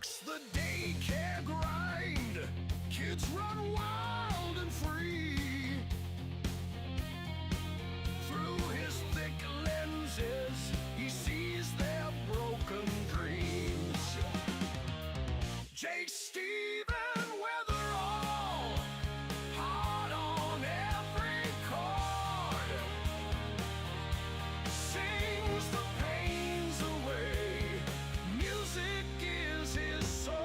sparks the daycare grind. Kids run wild and free. Through his thick lenses, he sees their broken dreams. Jake, Steven, Weatherall, hard on every chord, sings the pains away. Music is his sword.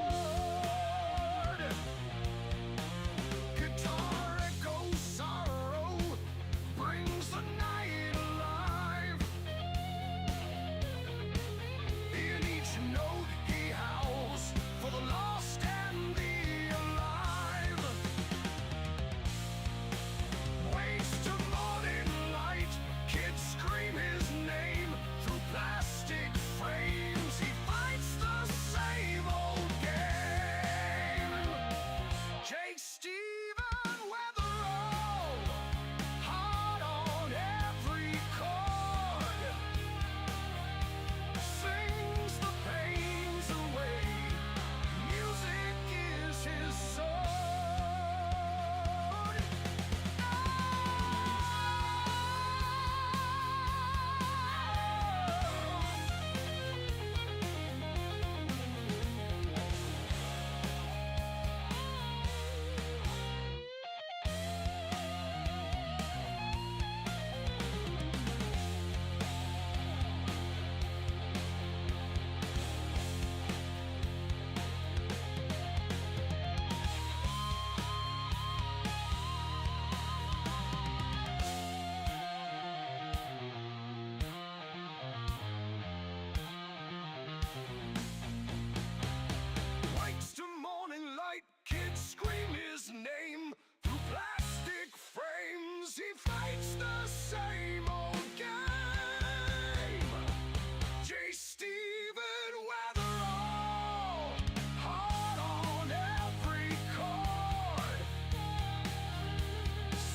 Guitar echoes sorrow, brings the night alive. In each note he howls for the lost and the alive. Wakes to morning light, kids scream his name through plastic frames. He fights the same old game. Jake, Steven, Weatherall, hard on every chord, sings the pains away. Music is his sword. Wakes to morning light, kids scream his name through plastic frames. He fights the same old game. J. Steven, Weatherall, hard on every chord,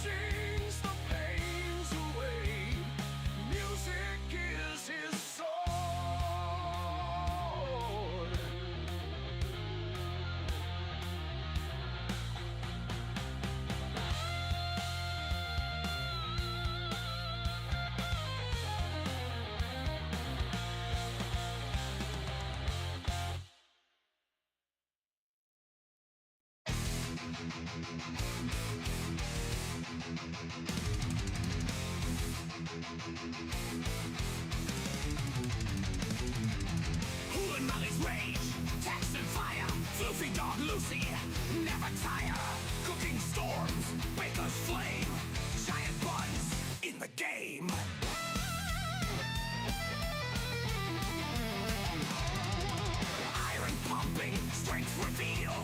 sings the pains away. Music is his sword. Who and Molly's rage, text and fire, floofy dog Lucy, never tire. Cooking storms, baker's flame, giant Bunz in the game. Iron pumping, strength reveal,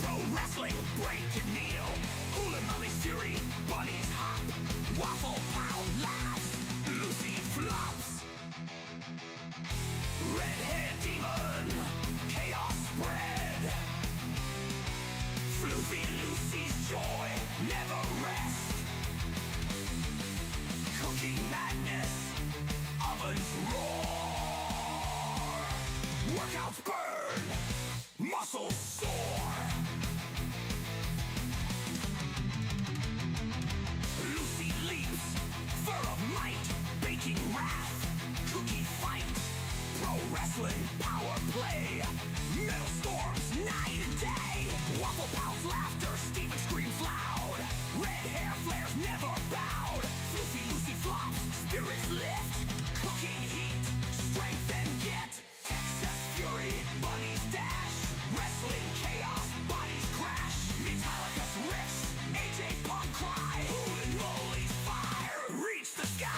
pro wrestling, break and kneel. Hula Molly's fury, bunnies hop, waffle pound laughs, Lucy flops. Red-haired demon, chaos spread. Floofy Lucy's joy never rest. Cooking madness, ovens roar. Workouts burn, muscles soar. Lucy leaps, fur of might, baking wrath, cookie fight. Pro wrestling, power play, metal storms, night and day. Waffle Pals laughter, Steven screams loud. Red hair flares never bowed. Floofy Lucy flops, spirits lift. Cooking heat, strength and get. Excess fury, bunnies dash. Wrestling chaos, bodies crash. Metallica's riffs, AJ Punk cry. Holy moly's fire, reach the sky.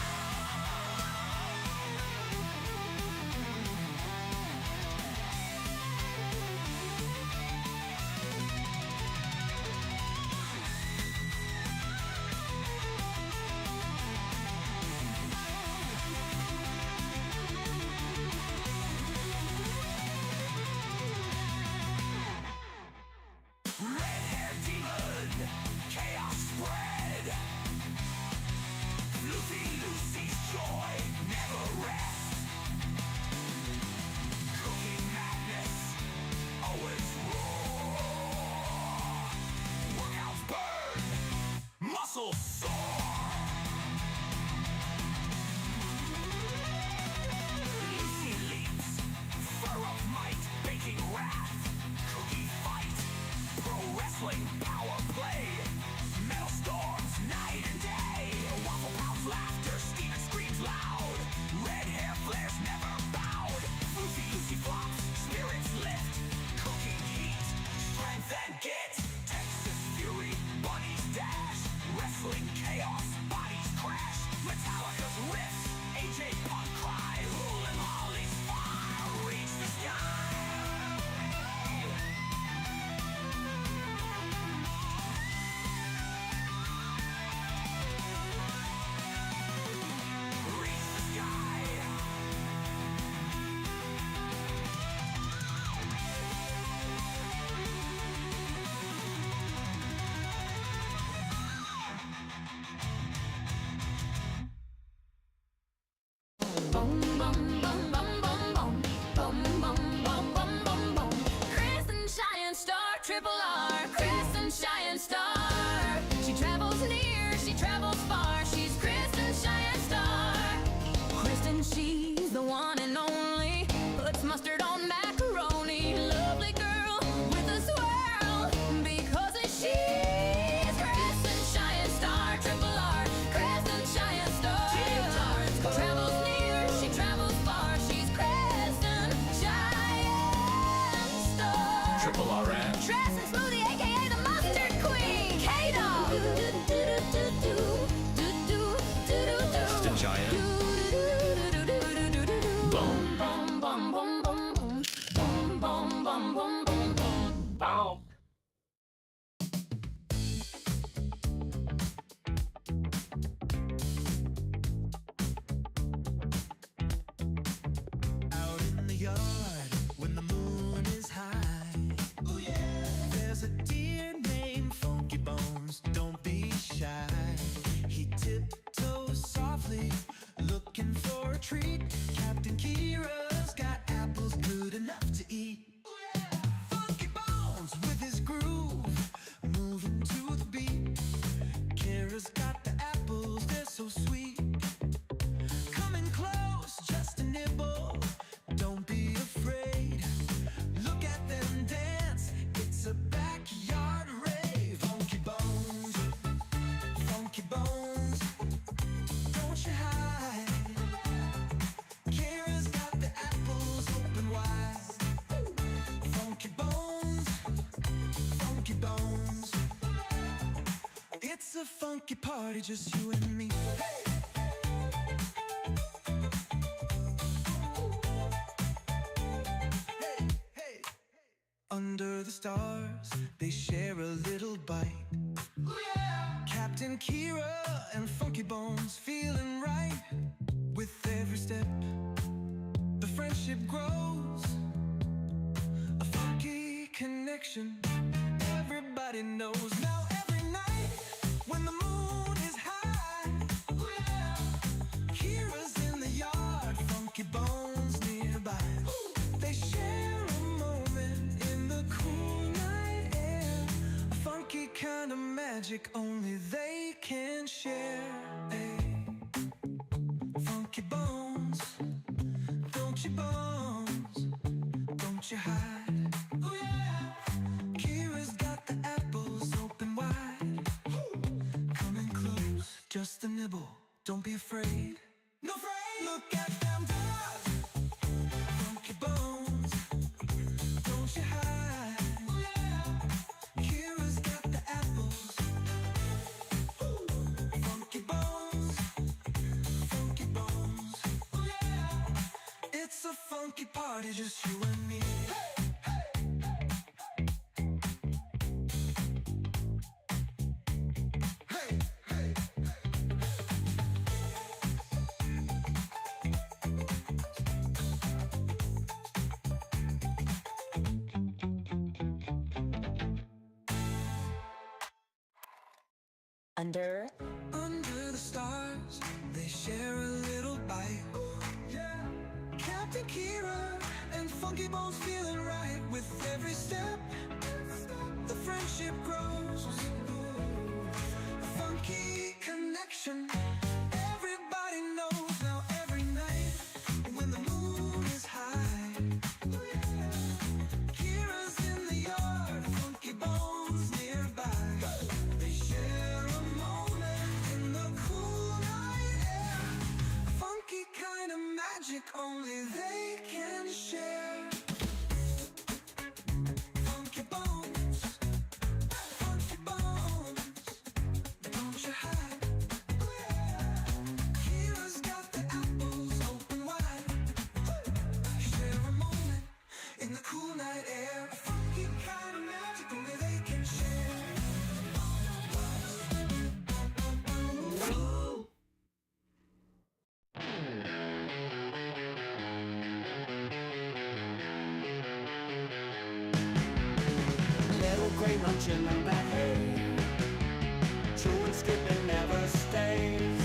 triple R, Crescent Shine Star. She travels near, she travels far. She's Crescent Shine Star. Kristen, she's the one and only. Puts mustard on macaroni. Lovely girl with a swirl, because she's Crescent Shine Star. Triple R, Crescent Shine Star. Travels near, she travels far. She's Crescent Shine Star. Triple RM. Crescent Smoothie, aka the Mustard Queen. K-Dog. Kristen Giant. Boom. Bum, bum, bum, bum, bum. Bum, bum, bum, bum, bum, bum. Boom. Out in the yard when the moon is high. Oh yeah. There's a deer named Funky Bones. Don't be shy. He tiptoes softly, looking for a treat. Captain Kira's got apples good enough to eat. Oh yeah. Funky Bones with his groove, moving to the beat. Kira's got the apples, they're so sweet. Coming close, just a nibble. Don't be afraid. Look at them dance. It's a backyard rave. Funky Bones, Funky Bones. Don't you hide. Kira's got the apples open wide. Funky Bones, Funky Bones. It's a funky party, just you and me. Under the stars, they share a little bite. Ooh, yeah. Captain Kira and Funky Bones feeling right. With every step, the friendship grows. A funky connection, everybody knows. Now every night, when the moon is high, ooh, yeah. Kira's in the yard, Funky Bones nearby. They share a moment in the cool night air. A funky kind of magic only they can share. Hey. Funky Bones, don't you bones, don't you hide. Oh yeah. Kira's got the apples open wide. Coming close, just a nibble, don't be afraid. No afraid. Look at them dance. Funky Bones, don't you hide. Oh yeah. Kira's got the apples. Funky Bones, Funky Bones. Oh yeah. It's a funky party, just you and me. Hey, hey, Under Under the stars, they share a little bite. Yeah. Captain Kira and Funky Bones feeling right. With every step, the friendship grows. A funky connection, everybody knows. Now every night, when the moon is high, Kira's in the yard, Funky Bones nearby. They share a moment in the cool night air. A funky kind of magic only they can share. Funky Bones, Funky Bones, don't you hide. Kira's got the apples open wide. Share a moment in the cool night air. A funky kind of magic only they can share. Little gray munching on that hay, chewing, skipping, never stays.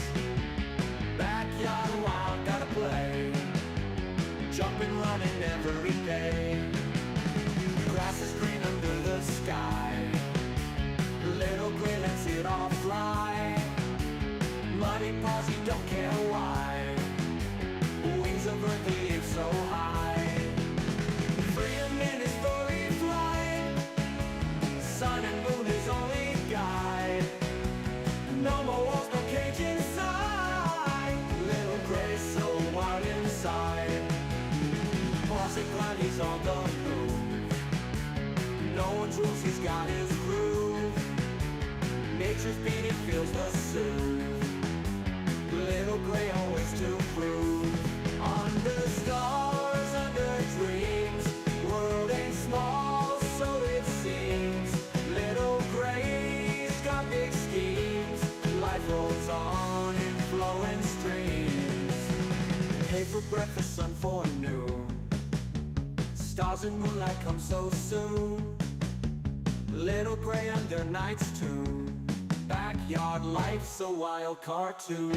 Backyard wild, gotta play, jumping, running every day. Grass is green under the sky. Little gray lets it all fly. Muddy paws, he don't care why. Wings of earth, he aims so high. Freedom in his furry flight. Sun and moon his only guide. No more walls, no cage inside. Little gray so wild inside. Posh inclined, he's on the move. No one's rules, he's got his groove. Nature's beat, he feels the soothe. Little gray always to prove. Under stars, under dreams. World ain't small, so it seems. Little gray's got big schemes. Life rolls on in flowing streams. Hay for breakfast, sun for noon. Stars and moonlight come so soon. Little gray under night's tune. Backyard life's a wild cartoon.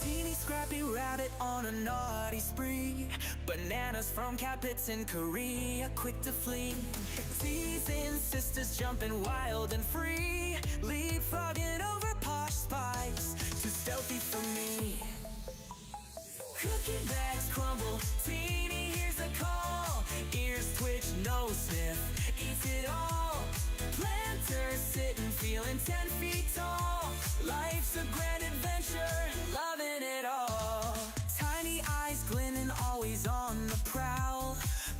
Teeny scrappy rabbit on a naughty spree. Bananas from Capits in Korea, quick to flee. Teasing sisters jumping wild and free. Leapfrogging over Posh spice, too stealthy for me. Cookie bags crumble, Teeny hears a call. Ears twitch, nose sniff, eats it all. Planters sitting, feeling 10 feet tall. Life's a grand adventure, loving it all. Tiny eyes glinting, always on the prowl.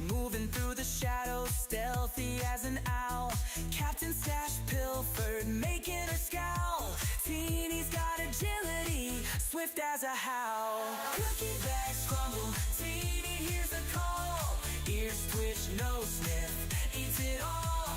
Moving through the shadows, stealthy as an owl. Captain Stash pilfered, making her scowl. Teeny's got agility, swift as a howl. Cookie bags crumble, Teeny hears a call. Ears twitch, nose sniff, eats it all.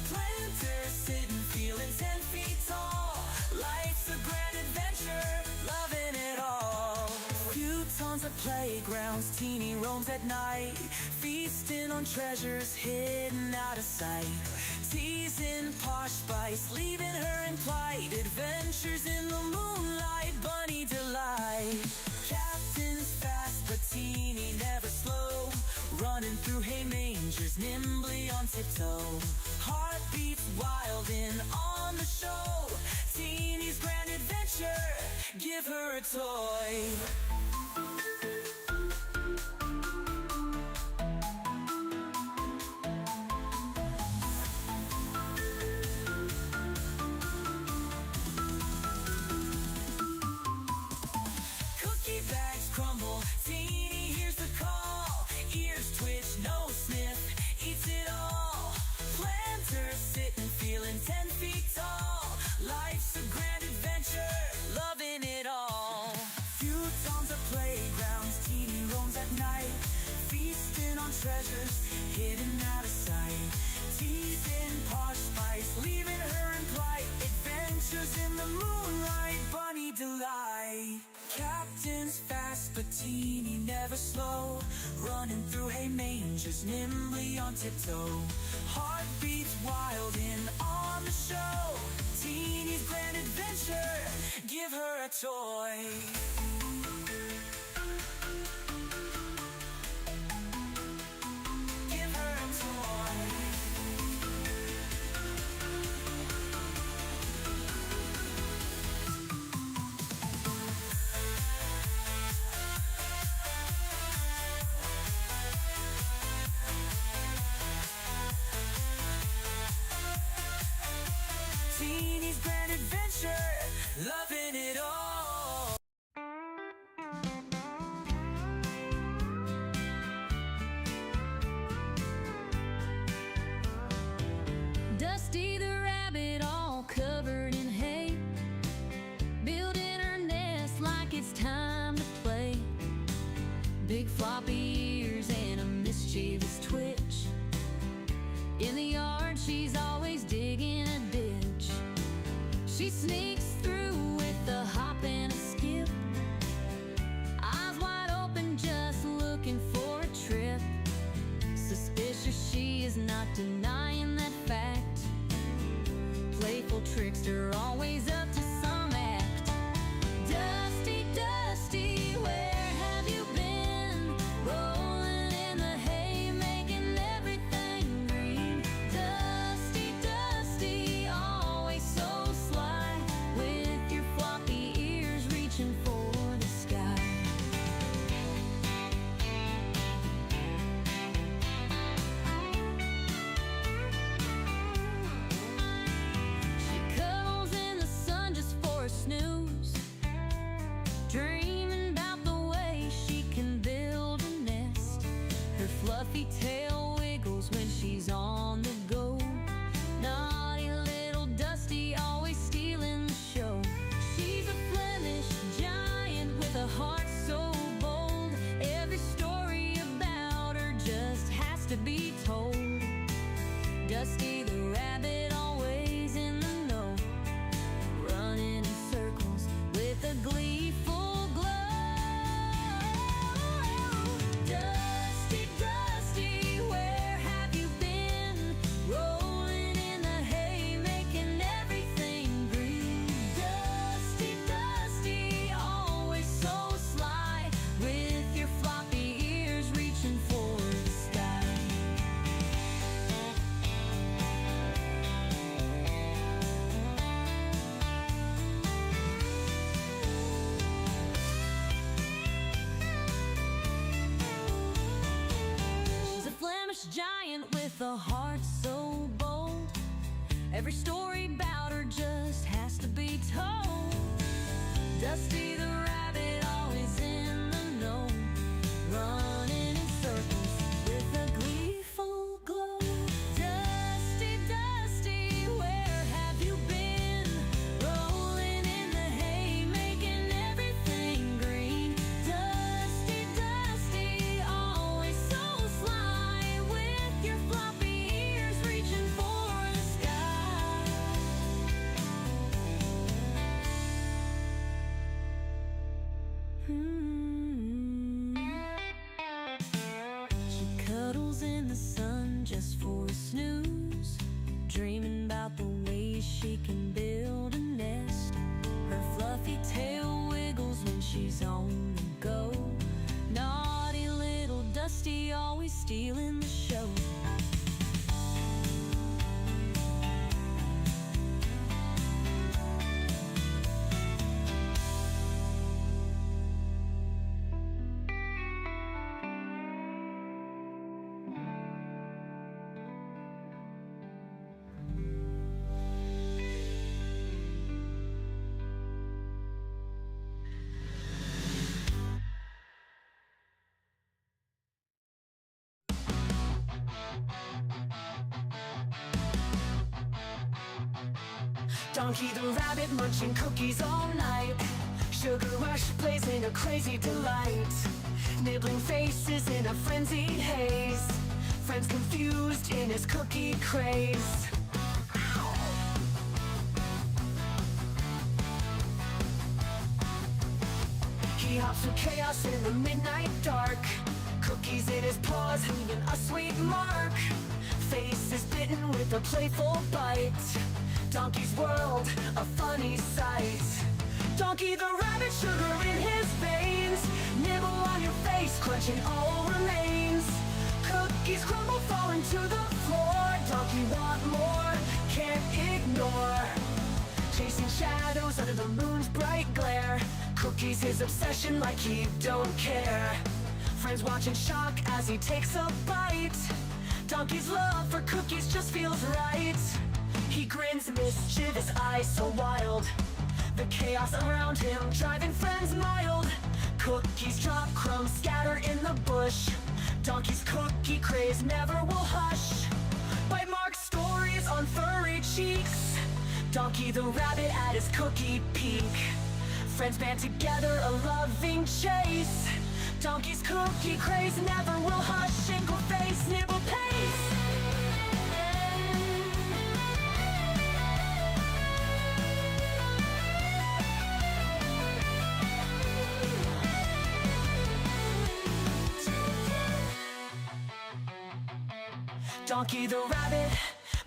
Planters sitting, feeling 10 feet tall. Life's a grand adventure, loving it all. Few tons of playgrounds, Teeny roams at night. Feasting on treasures hidden out of sight. Teasing Posh spice, leaving her in plight. Adventures in the moonlight, bunny delight. Captain's fast, but Teeny never slow. Running through hay mangers, nimbly on tiptoe. Heartbeats wild in on the show. Teeny's grand adventure, give her a toy. Cookie bags crumble, Teeny hears the call. Ears twitch, nose sniff, eats it all. Planters sitting, feeling 10 feet tall. Life's a grand adventure, loving it all. Few tons of playgrounds, Teeny roams at night. Feasting on treasures hidden out of sight. Teasing Posh spice, leaving her in plight. Adventures in the moonlight, bunny delight. Captain's fast, but Teeny never slow. Running through hay mangers, nimbly on tiptoe. Heartbeats wild in on the show. Teeny's grand adventure, give her a toy. Give her a toy. Teeny's grand adventure, loving it all. it's time to play. Big floppy ears and a mischievous twitch. In the yard, she's always digging a ditch. She sneaks through with a hop and a skip, eyes wide open, just looking for a trip. Suspicious, she is not denying that fact. Playful trickster, always up to some act. Dusty, Dusty, where have you been? Rolling in the hay, making everything green. Dusty, Dusty, always so sly, with your floppy ears reaching for the sky. She cuddles in the sun just for a snooze, dreaming about the way she can build a nest. Her fluffy tail wiggles when she's on the go. Naughty little Dusty, always stealing the show. She's a Flemish giant with a heart so bold. Every story about her just has to be told. Dusty the rabbit, always in the know, running in circles with a gleeful glow. Dusty, Dusty, where have you been? Rolling in the hay, making everything green. Dusty, Dusty, always so sly, with your floppy ears reaching for the sky. She's a Flemish giant with a heart so bold. Every story about her just has to be told. Dusty the rabbit, always in the know, running in circles with a gleeful glow. Dusty, Dusty, where have you been? Rolling in the hay, making everything green. Dusty, Dusty, always so sly, with your floppy ears reaching for the sky. She cuddles in the sun just for a snooze, dreaming about the way she can build a nest. Her fluffy tail wiggles when she's on the go. Naughty little Dusty, always stealing the show. Donkey the rabbit munching cookies all night. Sugar rush blazing a crazy delight. Nibbling faces in a frenzied haze. Friends confused in his cookie craze. He hops through chaos in the midnight dark. Cookies in his paws, leaving a sweet mark. Face is bitten with a playful bite. Donkey's world, a funny sight. Donkey the rabbit, sugar in his veins. Nibble on your face, crunching all remains. Cookies crumble, falling to the floor. Donkey want more, can't ignore. Chasing shadows under the moon's bright glare. Cookies his obsession, like he don't care. Friends watch in shock as he takes a bite. Donkey's love for cookies just feels right. He grins, mischievous eyes so wild. The chaos around him driving friends mild. Cookies drop, crumbs scatter in the bush. Donkey's cookie craze never will hush. Bite mark stories on furry cheeks. Donkey the rabbit at his cookie peak. Friends band together, a loving chase. Donkey's cookie craze never will hush, ankle face, nibble pace. Donkey the rabbit,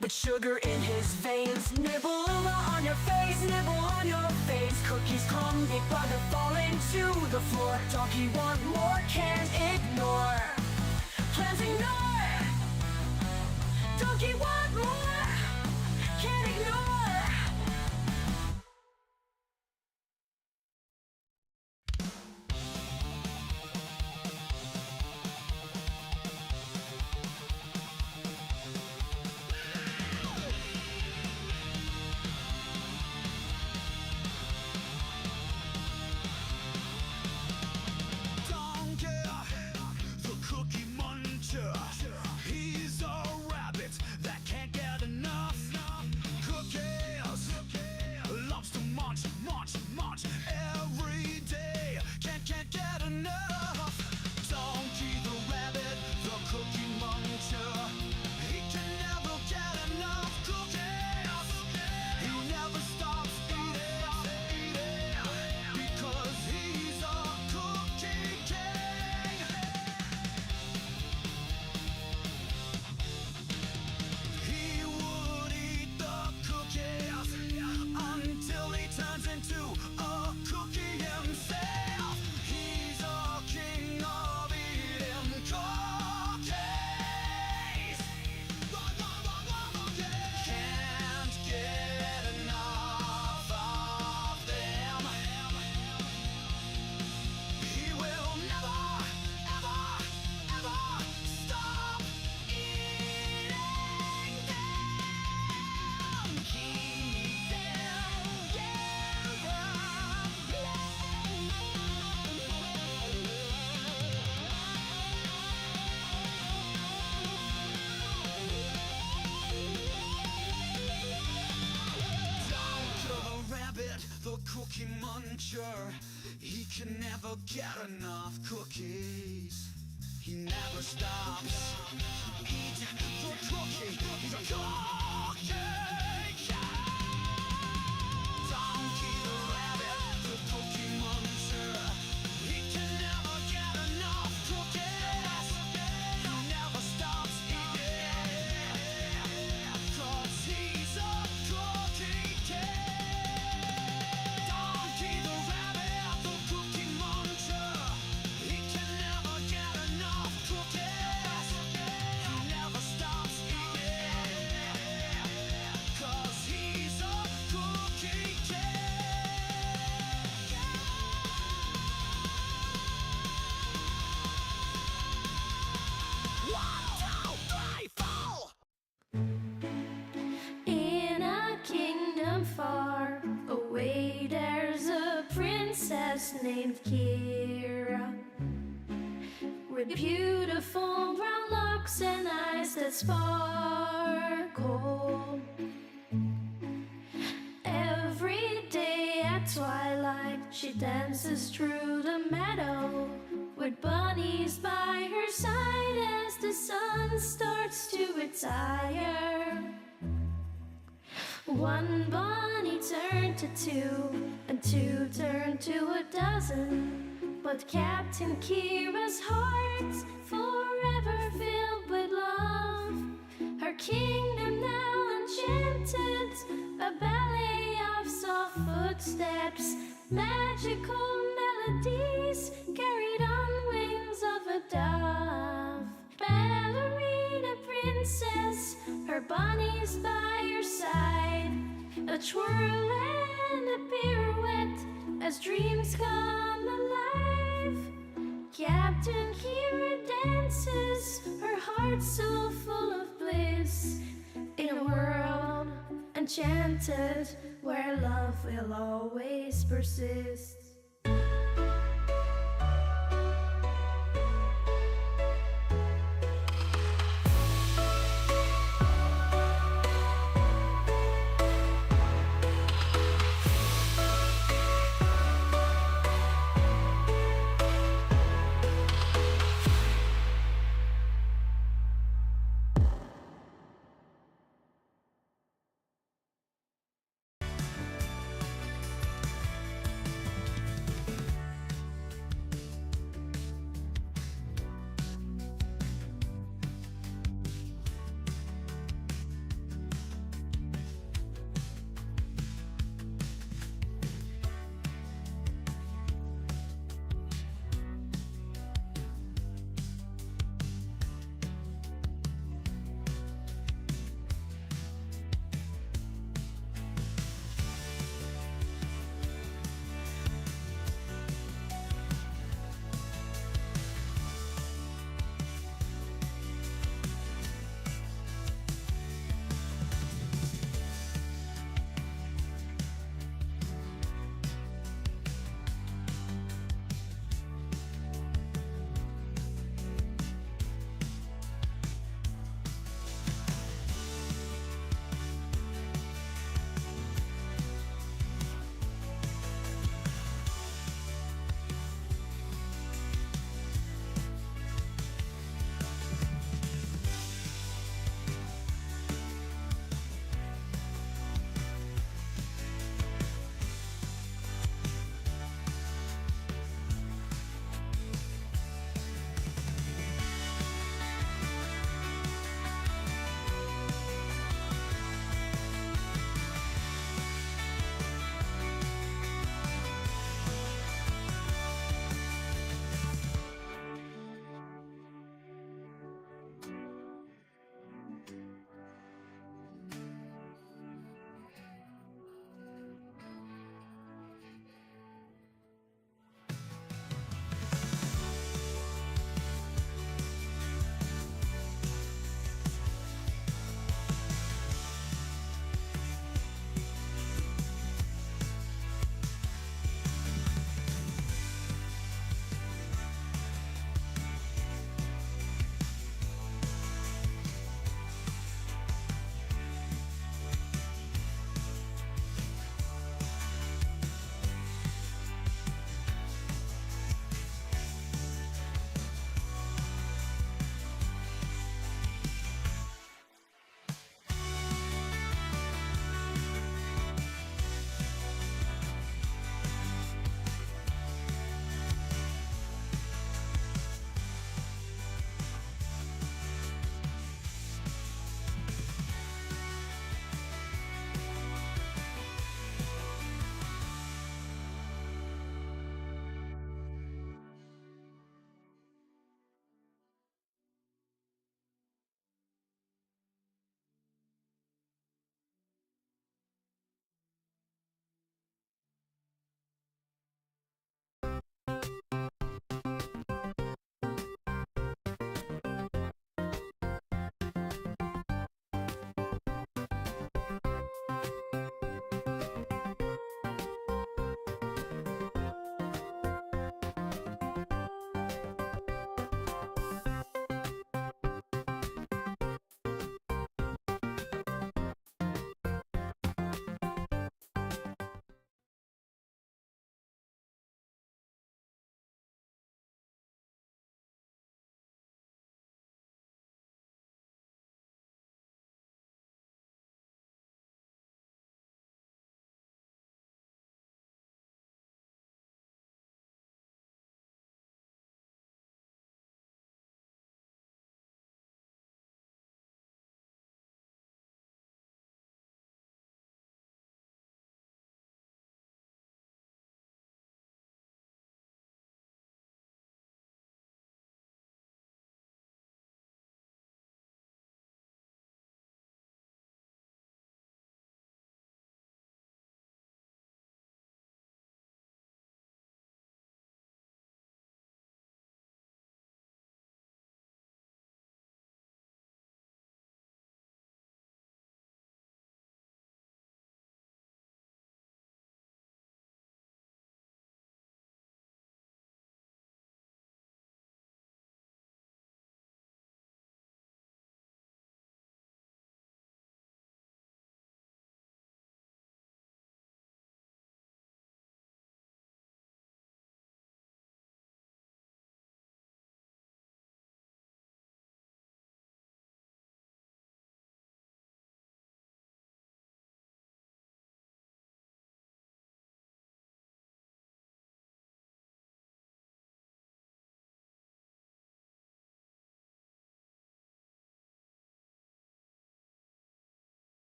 but sugar in his veins. Nibble on your face, nibble on your face. Cookies crumble, but they're falling to the floor. Donkey want more, can't ignore. Plans ignore. Donkey want more, can't ignore. He's a rabbit that can't get enough cookies. Loves to munch, munch, munch every day. Can't get enough. Donkey the rabbit, the cookie muncher. He can never get enough cookies. He never stops eating because he's a cookie king. He would eat the cookies until he turns into a cookie himself. He's a king of eating cookies. Can't get enough of them. He will never, ever, ever stop eating them. Keep them, Down to the rabbit, the cookie muncher. He can never get enough cookies. He never stops eating the cookie. He's a cookie king. Donkey the rabbit, the cookie muncher. He can never get enough cookies. He never stops eating 'cause he's a cookie king. Donkey the rabbit, the cookie muncher. He can never get enough cookies. He never stops eating 'cause he's a cookie king. 1, 2, 3, 4. In a kingdom far away, there's a princess named Kira, with beautiful brown locks and eyes that sparkle. Every day at twilight, she dances through the meadow with bunnies by her side as the sun starts to retire. One bunny turned to two, and two turned to a dozen. But Captain Kira's heart's forever filled with love. Her kingdom now enchanted, a ballet of soft footsteps, magical melodies carried on wings of a dove. Ballerina princess, her bunnies by her side, a twirl and a pirouette as dreams come alive. Captain Kira dances, her heart so full of bliss, in a world enchanted where love will always persist.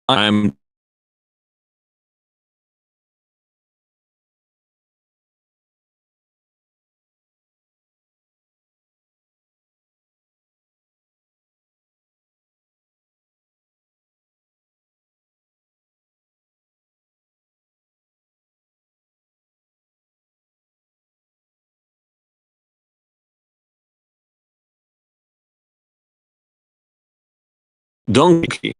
I'm donkey.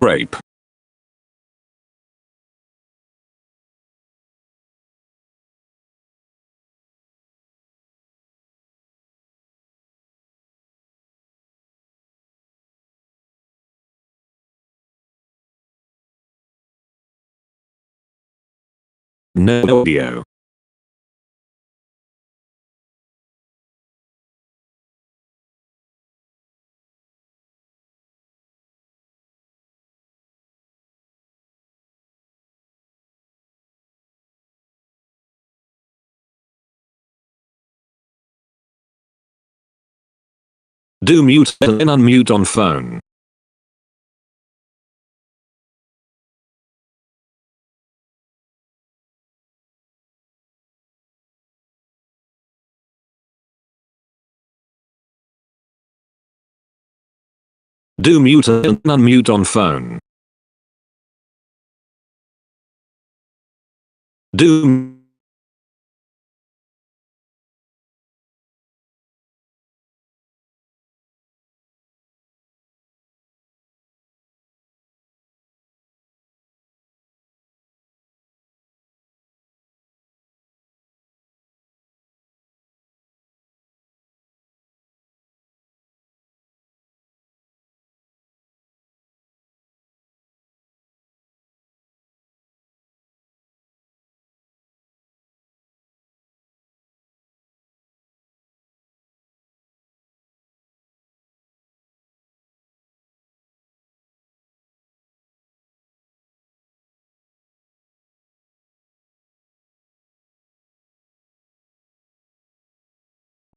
Rape. No audio. Do mute and then unmute on phone. Do mute and unmute on phone. Do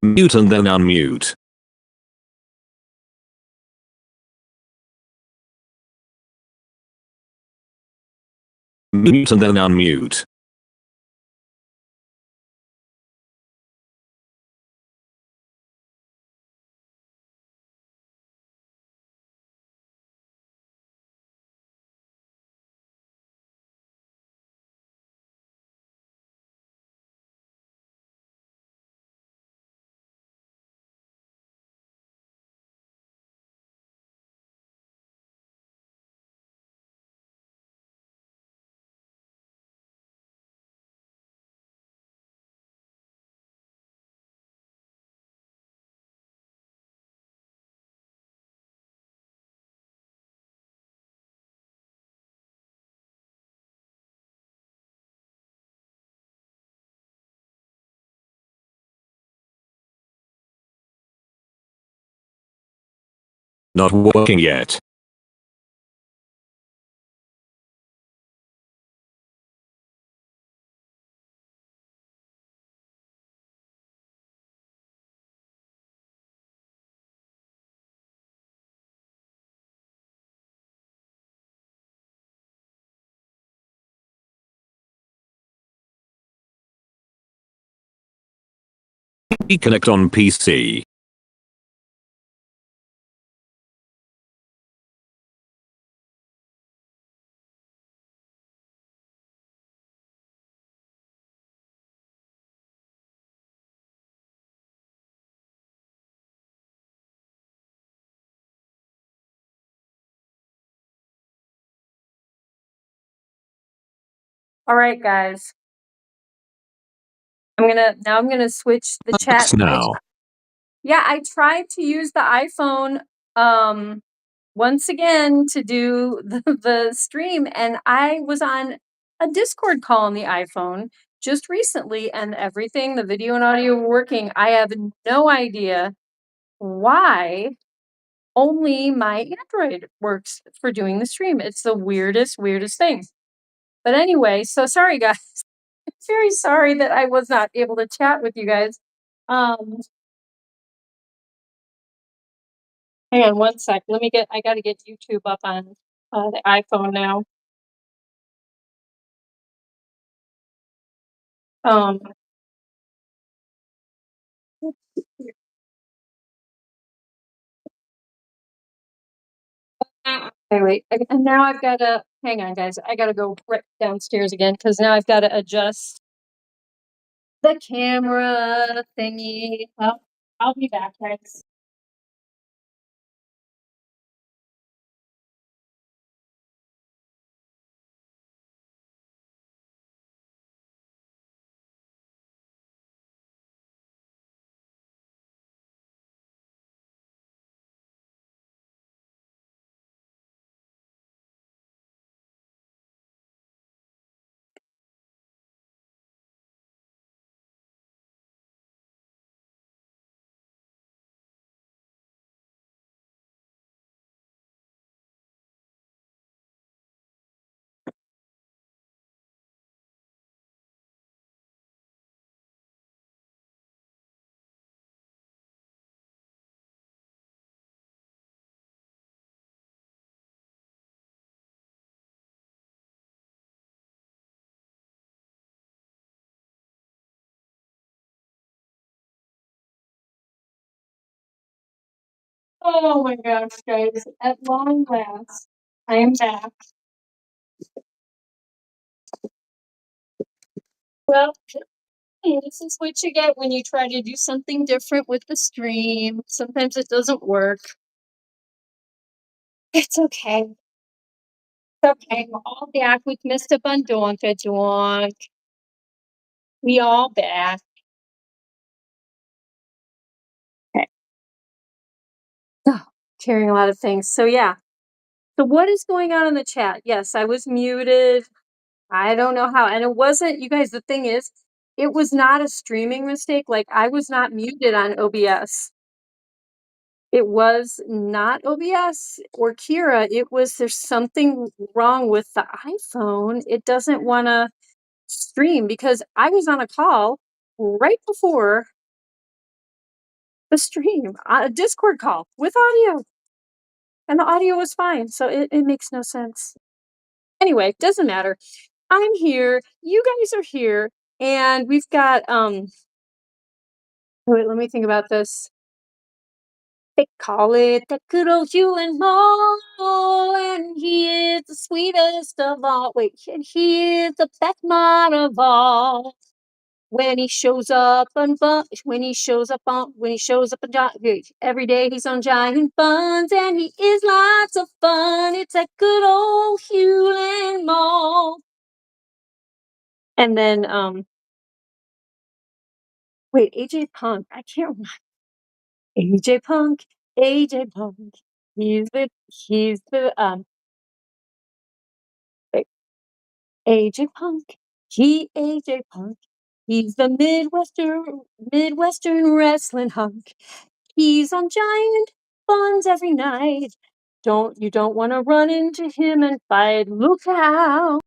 mute and then unmute. Mute and then unmute. Not working yet. Reconnect on PC. All right, guys. I'm gonna switch the chat. Now. Yeah, I tried to use the iPhone once again to do the stream, and I was on a Discord call on the iPhone just recently, and everything, the video and audio were working. I have no idea why only my Android works for doing the stream. It's the weirdest thing. But anyway, so sorry guys. Very sorry that I was not able to chat with you guys. Hang on one sec. I gotta get YouTube up on the iPhone now. Um, okay, wait. And now I've gotta, hang on guys. I gotta go right downstairs again because now I've gotta adjust the camera thingy. Well, I'll be back, guys. Oh my gosh, guys. At long last, I am back. Well, this is what you get when you try to do something different with the stream. Sometimes it doesn't work. It's okay. It's okay. We're all back with Mr. Bundonka Donk. We all back. Okay. Oh, carrying a lot of things. So yeah. So what is going on in the chat? Yes, I was muted. I don't know how. And it wasn't, you guys, the thing is, it was not a streaming mistake. Like I was not muted on OBS. It was not OBS or Kira. It was, there's something wrong with the iPhone. It doesn't want to stream because I was on a call right before the stream, a Discord call with audio, and the audio was fine. So it makes no sense. Anyway, doesn't matter. I'm here. You guys are here. And we've got, wait, let me think about this. They call it the good old Hewlin' Mall, and he is the sweetest of all. Wait, and he is the best man of all. When he shows up on every day he's on Giant Buns, and he is lots of fun. It's a good old Hewlin' Mall. And then wait, AJ Punk. I can't remember. AJ Punk. AJ Punk. He's the wait, AJ Punk. AJ Punk. He's the Midwestern wrestling hunk. He's on Giant Buns every night. You don't want to run into him and fight. Look out.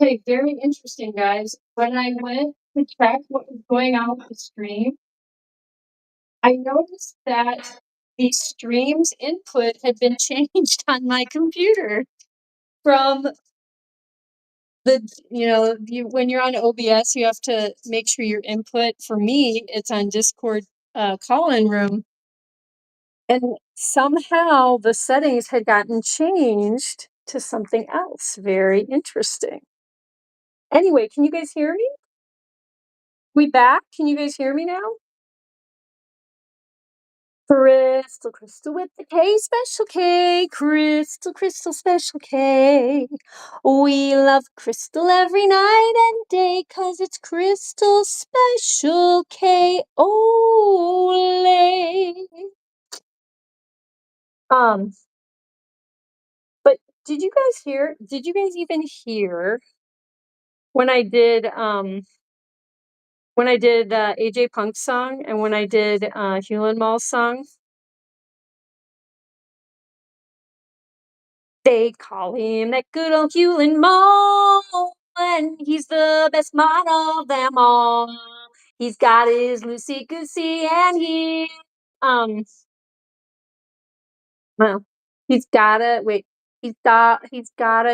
Okay, very interesting, guys. When I went to check what was going on with the stream, I noticed that the stream's input had been changed on my computer from when you're on OBS, you have to make sure your input. For me, it's on Discord call-in room, and somehow the settings had gotten changed to something else. Very interesting. Anyway, can you guys hear me? We back? Can you guys hear me now? Crystal, crystal with the K, special K, crystal, crystal, special K. We love crystal every night and day, 'cause it's crystal special K. Ole. Um, but did you guys even hear when I did AJ Punk's song and when I did Hewlin Mall's song? They call him that good old Hewlin Mall, and he's the best mod of them all. He's got his Lucy Goosey, and um, well, he's got a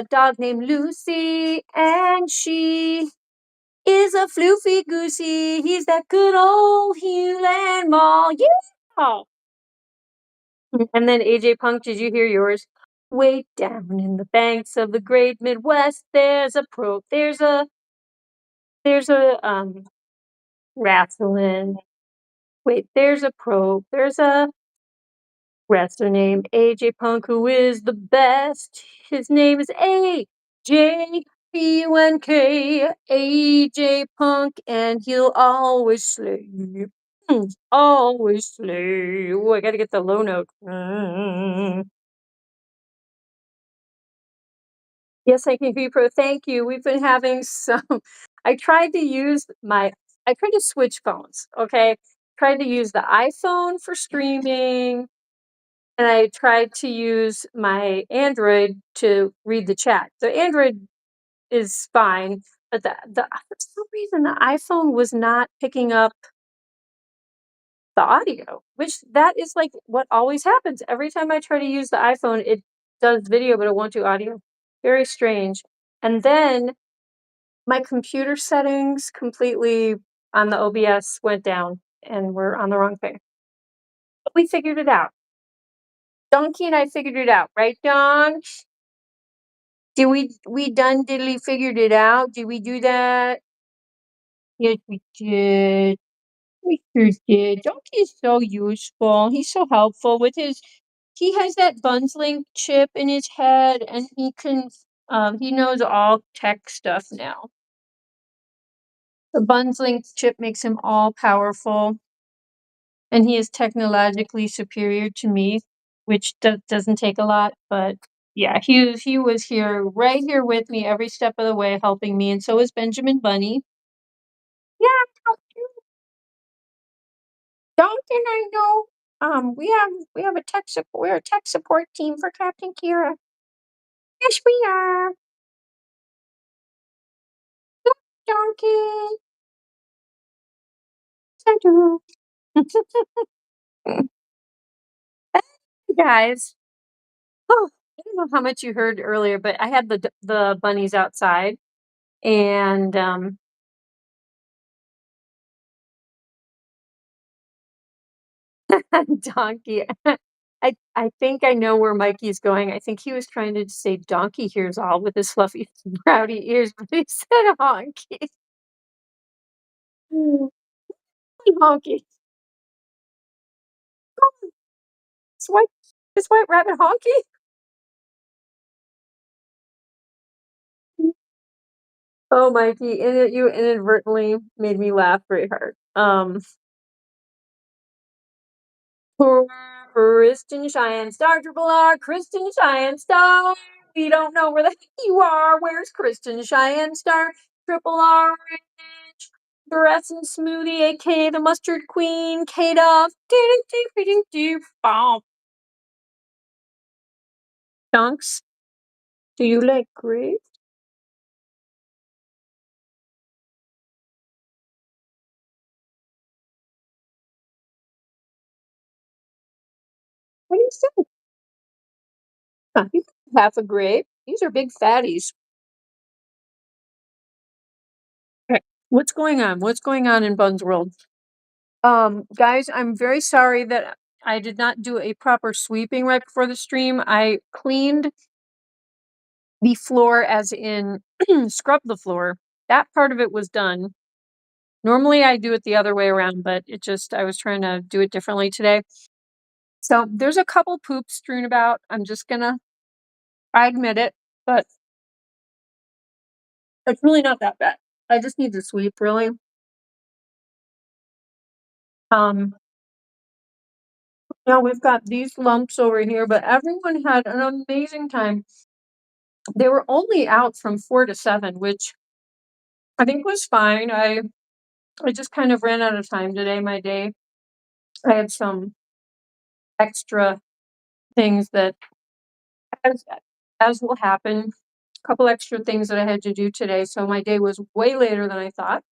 dog named Lucy, and she is a floofy goosey. He's that good old Hewlin Mall, yeah. And then AJ Punk, did you hear yours? Way down in the banks of the great Midwest, there's a wrestling. Wait, there's a wrestler named AJ Punk who is the best. His name is AJ AJ Punk, and he'll always slay. Always slay. Oh, I gotta get the low note. Yes, I can hear you, Pro. Thank you. We've been having some. I tried to switch phones. Okay. Tried to use the iPhone for streaming, and I tried to use my Android to read the chat. The Android is fine, but for some reason the iPhone was not picking up the audio, which that is like what always happens. Every time I try to use the iPhone, it does video, but it won't do audio. Very strange. And then my computer settings completely on the OBS went down and we're on the wrong thing. But we figured it out. Donkey and I figured it out, right, Donk? Did we done diddly figured it out? Did we do that? Yes, we did. We sure did. Donkey is so useful. He's so helpful with he has that Bunz link chip in his head, and he knows all tech stuff now. The Bunz link chip makes him all powerful, and he is technologically superior to me, which doesn't take a lot, but yeah, he was right here with me every step of the way, helping me, and so is Benjamin Bunny. Yeah, Duncan, I know. We have a we're a tech support team for Captain Kira. Yes, we are. Donkey. I do. Guys. Oh, I don't know how much you heard earlier, but I had the bunnies outside, and Donkey. I think I know where Mikey's going. I think he was trying to say donkey hears all with his fluffy rowdy ears, but he said honky. Honky. Oh, this white rabbit honky. Oh, Mikey, you inadvertently made me laugh very hard. Kristen Cheyenne Star, Triple R, Kristen Cheyenne Star. We don't know where the heck you are. Where's Kristen Cheyenne Star? Triple R, Dress and Smoothie, aka the Mustard Queen, Kate off. Dunks, do you like grapes? What do you think? Huh, you can have half a grape. These are big fatties. Okay, what's going on? What's going on in Bun's world? Guys, I'm very sorry that I did not do a proper sweeping right before the stream. I cleaned the floor, as in scrub the floor. That part of it was done. Normally I do it the other way around, but I was trying to do it differently today. So there's a couple poops strewn about. I admit it, but it's really not that bad. I just need to sweep, really. Um, Now we've got these lumps over here, but everyone had an amazing time. They were only out from 4 to 7, which I think was fine. I just kind of ran out of time today, my day. I had some extra things that, as as will happen, a couple extra things that I had to do today, so my day was way later than I thought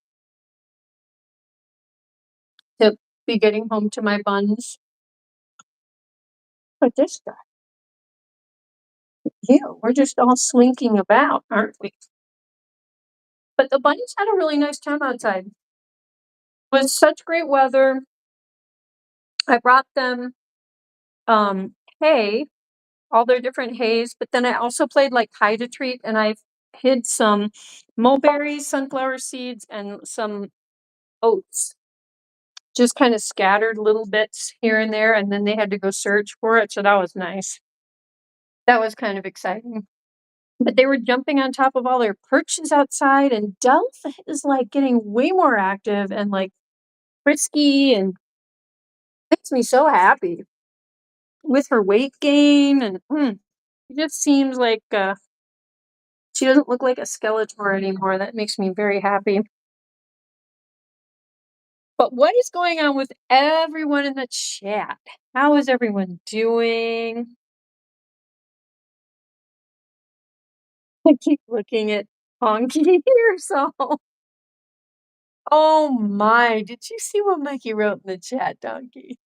to be getting home to my buns. But this guy, we're just all slinking about, aren't we? But the bunnies had a really nice time outside. It was such great weather. I brought them hay, all their different hays, but then I also played like hide a treat, and I hid some mulberries, sunflower seeds, and some oats, just kind of scattered little bits here and there, and then they had to go search for it, so that was nice. That was kind of exciting. But they were jumping on top of all their perches outside, and Delph is like getting way more active and like frisky, and makes me so happy with her weight gain. And it just seems like she doesn't look like a Skeletor anymore. That makes me very happy. But what is going on with everyone in the chat? How is everyone doing? I keep looking at Honky here, so. Oh my, did you see what Mikey wrote in the chat, Donkey?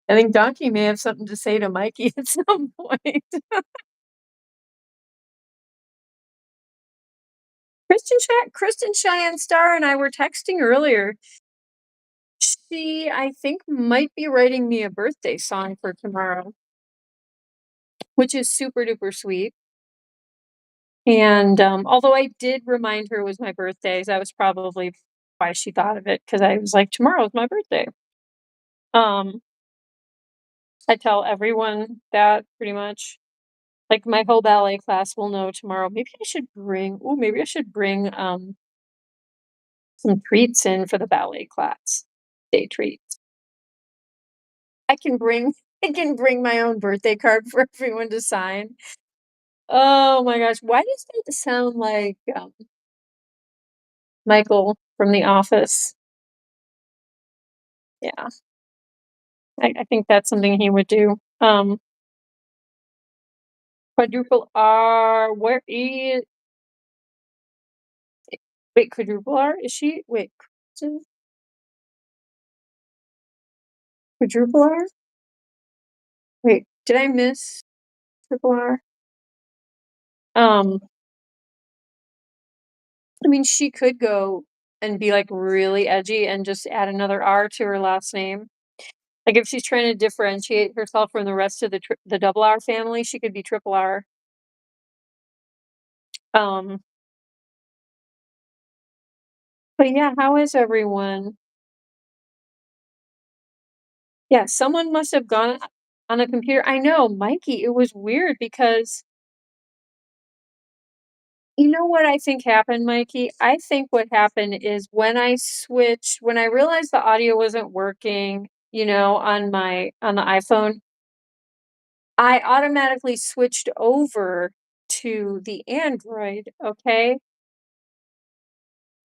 I think Donkey may have something to say to Mikey at some point. Kristen Cheyenne Star and I were texting earlier. She, I think, might be writing me a birthday song for tomorrow, which is super duper sweet. And although I did remind her it was my birthday, that was probably why she thought of it, because I was like, tomorrow's my birthday. I tell everyone that pretty much. Like my whole ballet class will know tomorrow. Maybe I should bring some treats in for the ballet class. Day treats. I can bring my own birthday card for everyone to sign. Oh my gosh, why does that sound like Michael from The Office? Yeah. I think that's something he would do. Quadruple R, where is wait, quadruple R? Is she quadruple R? Wait, did I miss triple R? I mean, she could go and be like really edgy and just add another R to her last name. Like if she's trying to differentiate herself from the rest of the double R family, she could be triple R. But yeah, how is everyone? Yeah, someone must have gone on the computer. I know, Mikey, it was weird because you know what I think happened, Mikey? I think what happened is when I realized the audio wasn't working, on the iPhone, I automatically switched over to the Android, okay?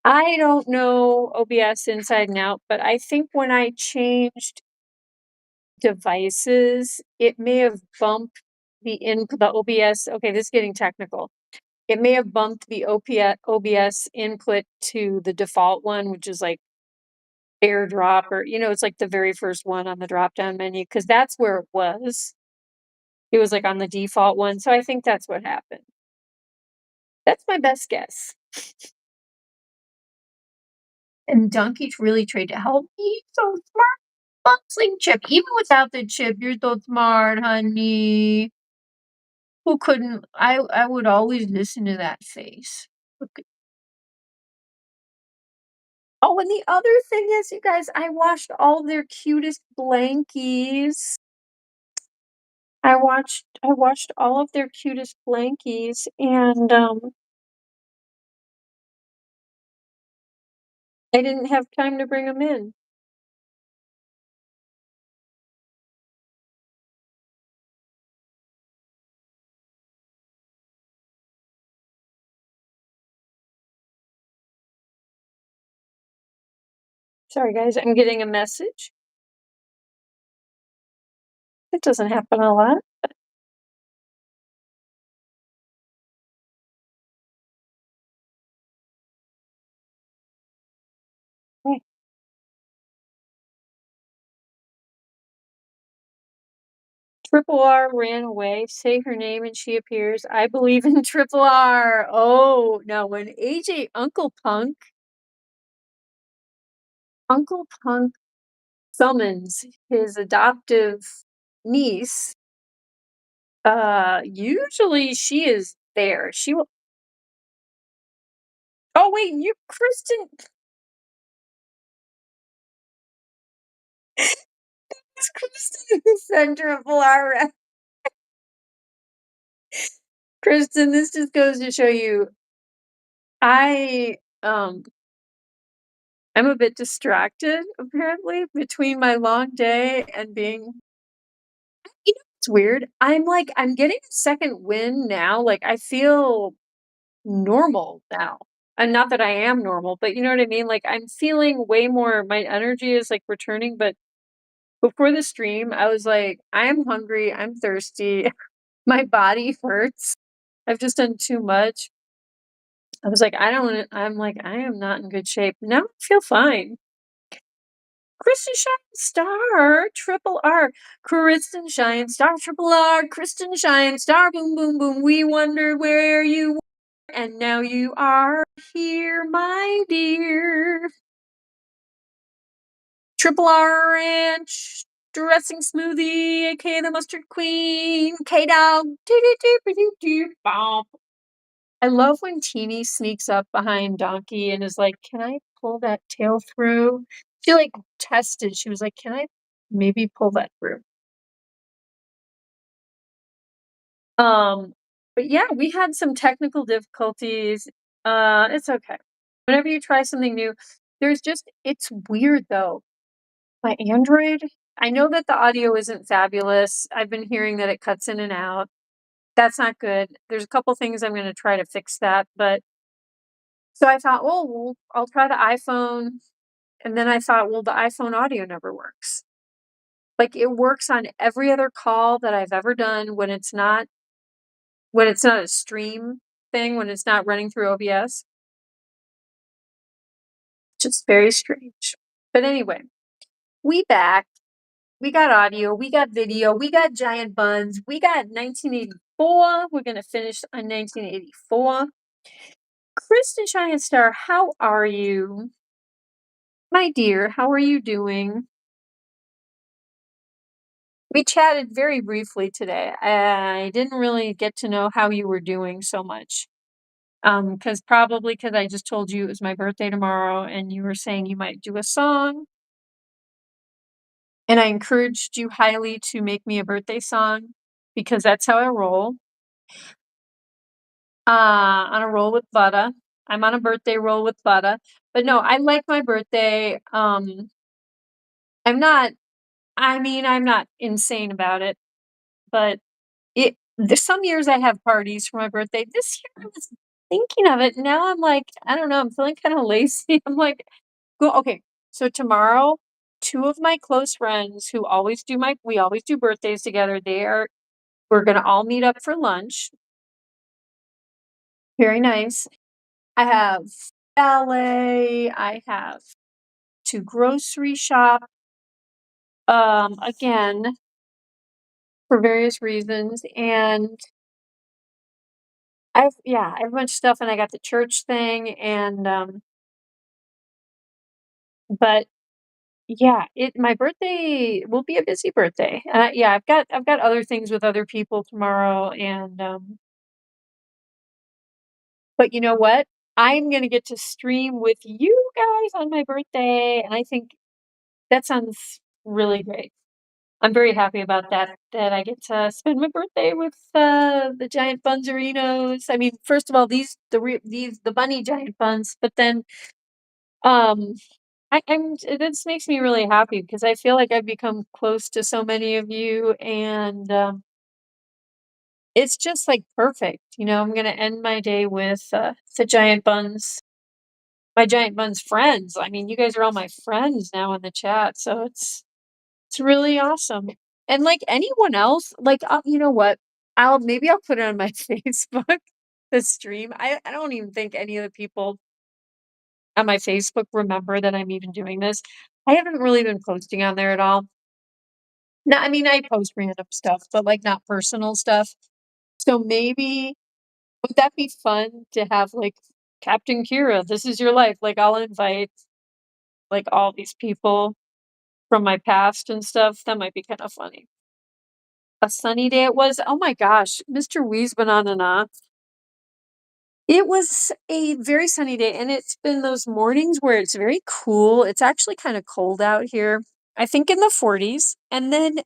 I don't know OBS inside and out, but I think when I changed devices, it may have bumped the OBS. Okay, this is getting technical. It may have bumped the OBS input to the default one, which is like AirDrop or, it's like the very first one on the drop-down menu because that's where it was. It was, like, on the default one, so I think that's what happened. That's my best guess. And Donkey really tried to help me, so smart. Bustling chip. Even without the chip, you're so smart, honey. Who couldn't I would always listen to that face. Look at Oh, and the other thing is, you guys, I washed all their cutest blankies. I watched all of their cutest blankies, and, I didn't have time to bring them in. Sorry, guys, I'm getting a message. It doesn't happen a lot. Okay. Triple R ran away. Say her name and she appears. I believe in Triple R. Oh, now when AJ Uncle Punk summons his adoptive niece, usually she is there. She will. Oh wait, you Kristen is Kristen who sent Triple R. Kristen, this just goes to show you I I'm a bit distracted apparently between my long day and being it's weird. I'm getting a second wind now. Like I feel normal now. And not that I am normal, but you know what I mean? Like I'm feeling way more my energy is like returning, but before the stream, I was like, I am hungry, I'm thirsty, my body hurts. I've just done too much. I was like, I'm like, I am not in good shape. Now I feel fine. Kristen Shine Star, Triple R. Kristen Shine Star, Triple R. Kristen Shine Star, boom, boom, boom. We wondered where you were, and now you are here, my dear. Triple R Ranch dressing smoothie, aka the mustard queen. K Dog. I love when Teeny sneaks up behind Donkey and is like, "Can I pull that tail through?" She like tested. She was like, "Can I maybe pull that through?" Um, but yeah, we had some technical difficulties. It's okay. Whenever you try something new, it's weird though. My Android, I know that the audio isn't fabulous. I've been hearing that it cuts in and out. That's not good. There's a couple things I'm gonna try to fix that, but so I thought, well, I'll try the iPhone. And then I thought, well, the iPhone audio never works. Like it works on every other call that I've ever done when it's not a stream thing, when it's not running through OBS. Just very strange. But anyway, we back. We got audio, we got video, we got giant buns, we got 1984. We're gonna finish on 1984. Kristen Giant Star, how are you? My dear, how are you doing? We chatted very briefly today. I didn't really get to know how you were doing so much. Because I just told you it was my birthday tomorrow and you were saying you might do a song. And I encouraged you highly to make me a birthday song because that's how I roll. On a roll with butter. I'm on a birthday roll with butter. But no, I like my birthday. I'm not I'm not insane about it, but there's some years I have parties for my birthday. This year I was thinking of it. Now I'm like, I don't know, I'm feeling kind of lazy. I'm like, go okay. So tomorrow, two of my close friends who we always do birthdays together. We're gonna all meet up for lunch. Very nice. I have ballet. I have to grocery shop again for various reasons, and I have a bunch of stuff, and I got the church thing, and but yeah, it my birthday will be a busy birthday. Yeah, I've got other things with other people tomorrow, and but you know what? I'm gonna get to stream with you guys on my birthday, and I think that sounds really great. I'm very happy about that, that I get to spend my birthday with, the giant Bunzerinos. I mean, first of all, these the bunny giant buns, but then, um, this makes me really happy because I feel like I've become close to so many of you, and, it's just, like, perfect, I'm gonna end my day with, the giant buns my giant buns friends. I mean, you guys are all my friends now in the chat, so it's really awesome. And like anyone else, like, you know what? I'll put it on my Facebook, the stream. I don't even think any of the people on my Facebook remember that I'm even doing this. I haven't really been posting on there at all. No, I mean, I post random stuff, but like not personal stuff. So maybe would that be fun to have like Captain Kira, this is your life. Like I'll invite like all these people from my past and stuff. That might be kind of funny. A sunny day it was. Oh my gosh, Mr. Wee's been on and off. It was a very sunny day, and it's been those mornings where it's very cool. It's actually kind of cold out here. I think in the 40s. And then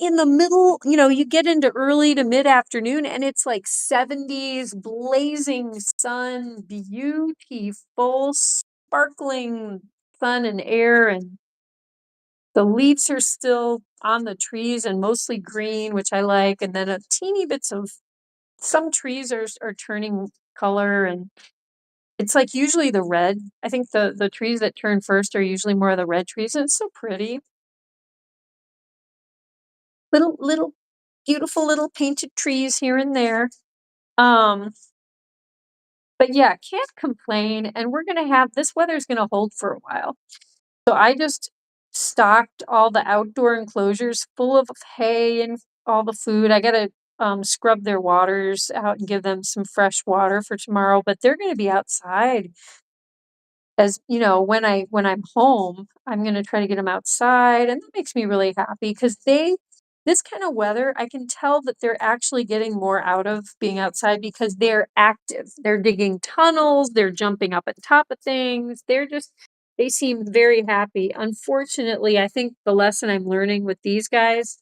in the middle, you get into early to mid-afternoon and it's like 70s, blazing sun, beautiful, sparkling sun and air, and the leaves are still on the trees and mostly green, which I like, and then a teeny bits of some trees are turning color, and it's like usually the red. I think the trees that turn first are usually more of the red trees, and it's so pretty. Little beautiful little painted trees here and there. Um, but yeah, can't complain, and we're gonna have this weather's gonna hold for a while. So I just stocked all the outdoor enclosures full of hay and all the food. I gotta scrub their waters out and give them some fresh water for tomorrow, but they're gonna be outside as when I'm home, I'm gonna try to get them outside, and that makes me really happy because this kind of weather, I can tell that they're actually getting more out of being outside because they're active. They're digging tunnels, they're jumping up on top of things. They seem very happy. Unfortunately, I think the lesson I'm learning with these guys,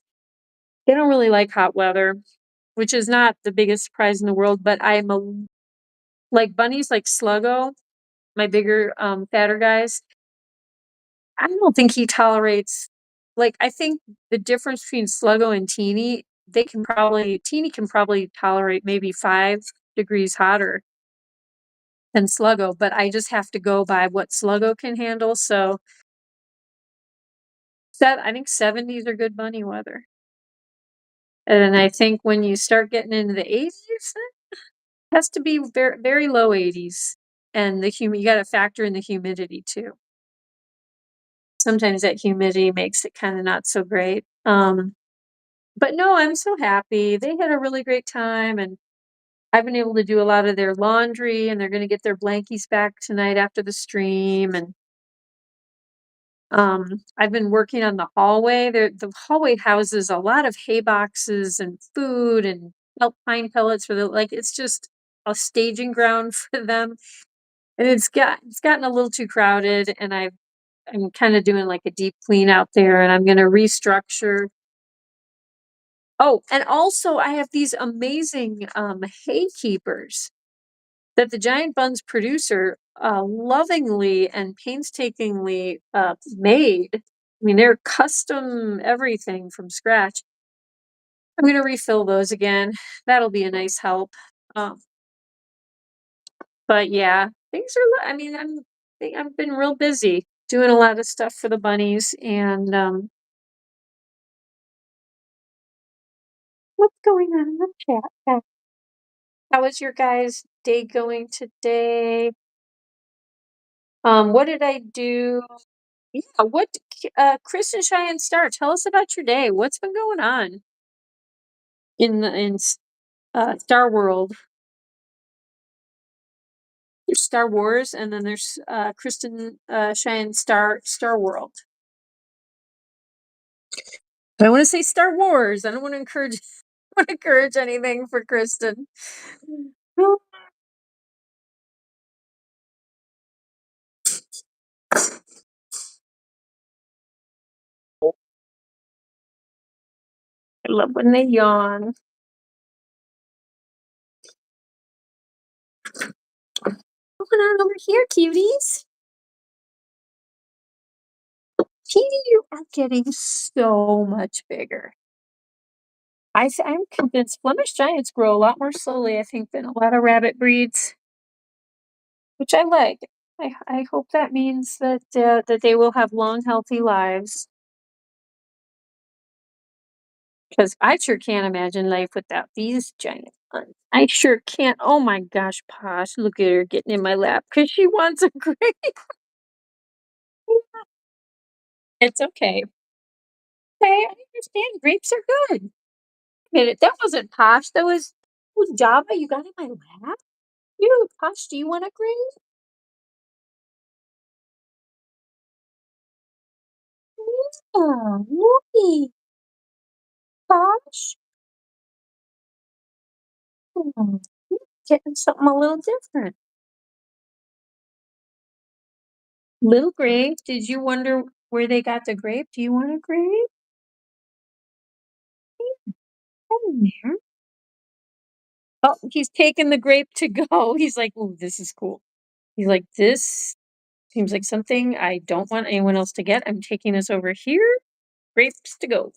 they don't really like hot weather, which is not the biggest surprise in the world, but like bunnies like Sluggo, my bigger, fatter guys, I don't think he tolerates I think the difference between Sluggo and Teeny can probably tolerate maybe 5 degrees hotter than Sluggo, but I just have to go by what Sluggo can handle, so I think 70s are good bunny weather. And I think when you start getting into the 80s, it has to be very, very low 80s, and you gotta factor in the humidity too. Sometimes that humidity makes it kinda not so great. But no, I'm so happy. They had a really great time, and I've been able to do a lot of their laundry, and they're gonna get their blankies back tonight after the stream, and, I've been working on the hallway. The hallway houses a lot of hay boxes and food and pine pellets for it's just a staging ground for them, and it's gotten a little too crowded, and I'm kinda doing, like, a deep clean out there, and I'm gonna restructure. Oh, and also I have these amazing, hay keepers that the Giant Buns producer, lovingly and painstakingly, made. I mean, they're custom everything from scratch. I'm gonna refill those again. That'll be a nice help. Um, but yeah, things are I mean, I've been real busy doing a lot of stuff for the bunnies, and, what's going on in the chat? How is your guys' day going today? What did I do? Yeah, Chris and Cheyenne Star, tell us about your day. What's been going on in Star World? There's Star Wars, and then there's Kristen Cheyenne Star World. But I want to say Star Wars. I don't want to encourage want to encourage anything for Kristen. I love when they yawn. What's going on over here, cuties? Petey, you are getting so much bigger. I'm convinced Flemish Giants grow a lot more slowly, I think, than a lot of rabbit breeds, which I like. I hope that means that they will have long, healthy lives. Because I sure can't imagine life without these giant ones. I sure can't. Oh my gosh, Posh, look at her getting in my lap because she wants a grape. It's okay. Okay, I understand. Grapes are good. Minute, that wasn't Posh. That was Jabba. You got in my lap. You, Posh, do you want a grape? Yeah, Loopy. Posh. Hmm, you're getting something a little different. Little grape. Did you wonder where they got the grape? Do you want a grape? Come in there. Oh, he's taking the grape to go. He's like, "Ooh, this is cool." He's like, "This seems like something I don't want anyone else to get. I'm taking this over here. Grapes to go."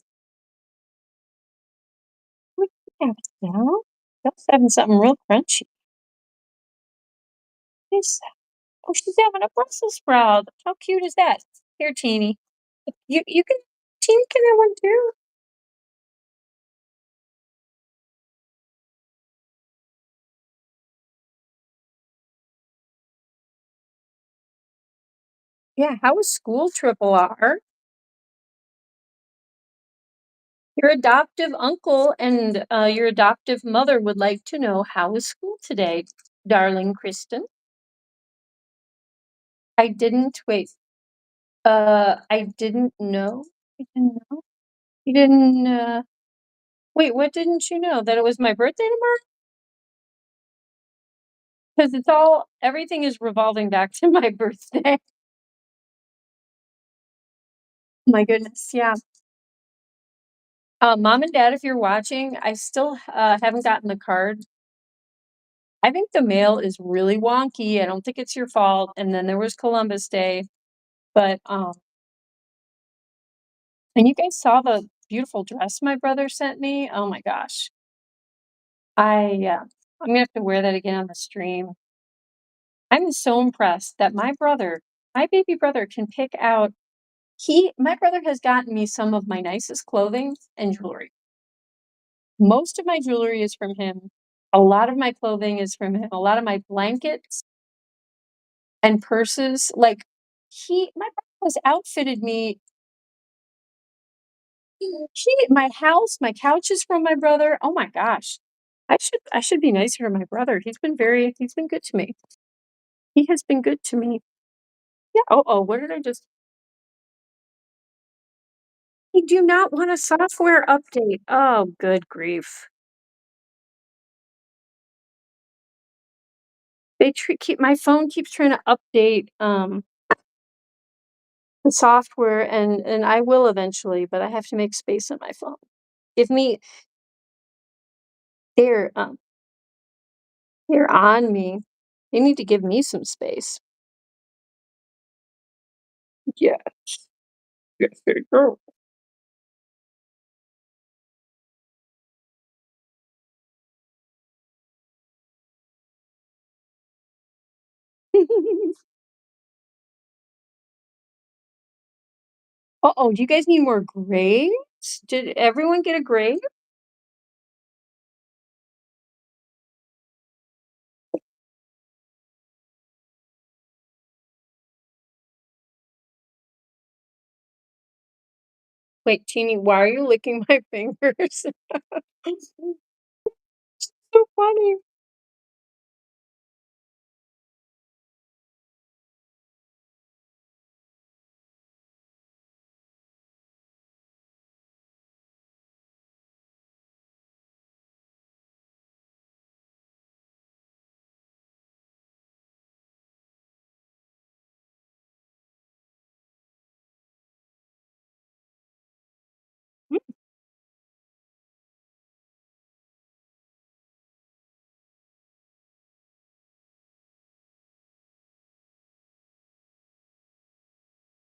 What do you have now? That's having something real crunchy. Is that? Oh, she's having a Brussels sprout. How cute is that? Here, Teeny. You can Teeny can have one too. Yeah, how was school, Triple R? Your adoptive uncle and your adoptive mother would like to know how was school today, darling Kristen. I didn't wait. I didn't know. I didn't know. You didn't. Wait. What didn't you know? That it was my birthday tomorrow? Because everything is revolving back to my birthday. My goodness. Yeah. Mom and Dad, if you're watching, I still haven't gotten the card. I think the mail is really wonky. I don't think it's your fault. And then there was Columbus Day, but and you guys saw the beautiful dress my brother sent me. Oh my gosh. I'm gonna have to wear that again on the stream. I'm so impressed that my baby brother, can pick out. My brother has gotten me some of my nicest clothing and jewelry. Most of my jewelry is from him. A lot of my clothing is from him. A lot of my blankets and purses. Like my brother has outfitted me. My house, my couch is from my brother. Oh my gosh. I should be nicer to my brother. He's been good to me. He has been good to me. Yeah. Oh, what did I just I do not want a software update. Oh, good grief. Keep my phone keeps trying to update the software and I will eventually, but I have to make space on my phone. Give me they're um they're on me. They need to give me some space. Yeah. Yes, they do. Uh-oh, do you guys need more grapes? Did everyone get a grape? Wait, Teeny, why are you licking my fingers? So funny.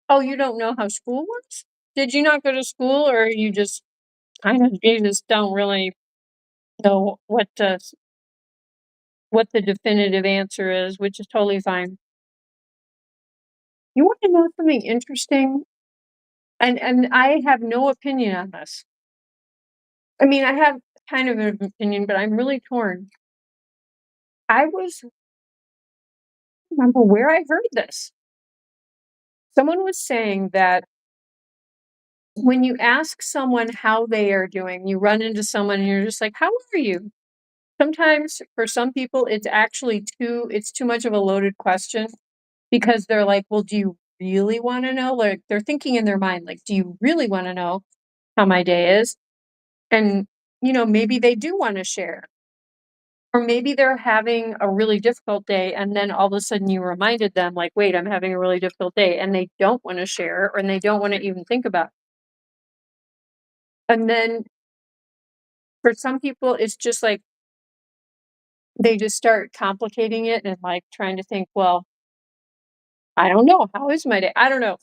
Oh, you don't know how school works? Did you not go to school, or you just don't really know what the definitive answer is, which is totally fine. You want to know something interesting? And I have no opinion on this. I mean, I have kind of an opinion, but I'm really torn. I was remember where I heard this. Someone was saying that when you ask someone how they are doing, you run into someone and you're just like, "How are you?" Sometimes for some people it's too much of a loaded question because they're like, "Well, do you really want to know?" Like they're thinking in their mind like, "Do you really want to know how my day is?" And maybe they do want to share. Or maybe they're having a really difficult day and then all of a sudden you reminded them like, "Wait, I'm having a really difficult day," and they don't want to share or they don't want to even think about it. And then for some people it's just like they just start complicating it and like trying to think, "Well, I don't know. How is my day?" I don't know.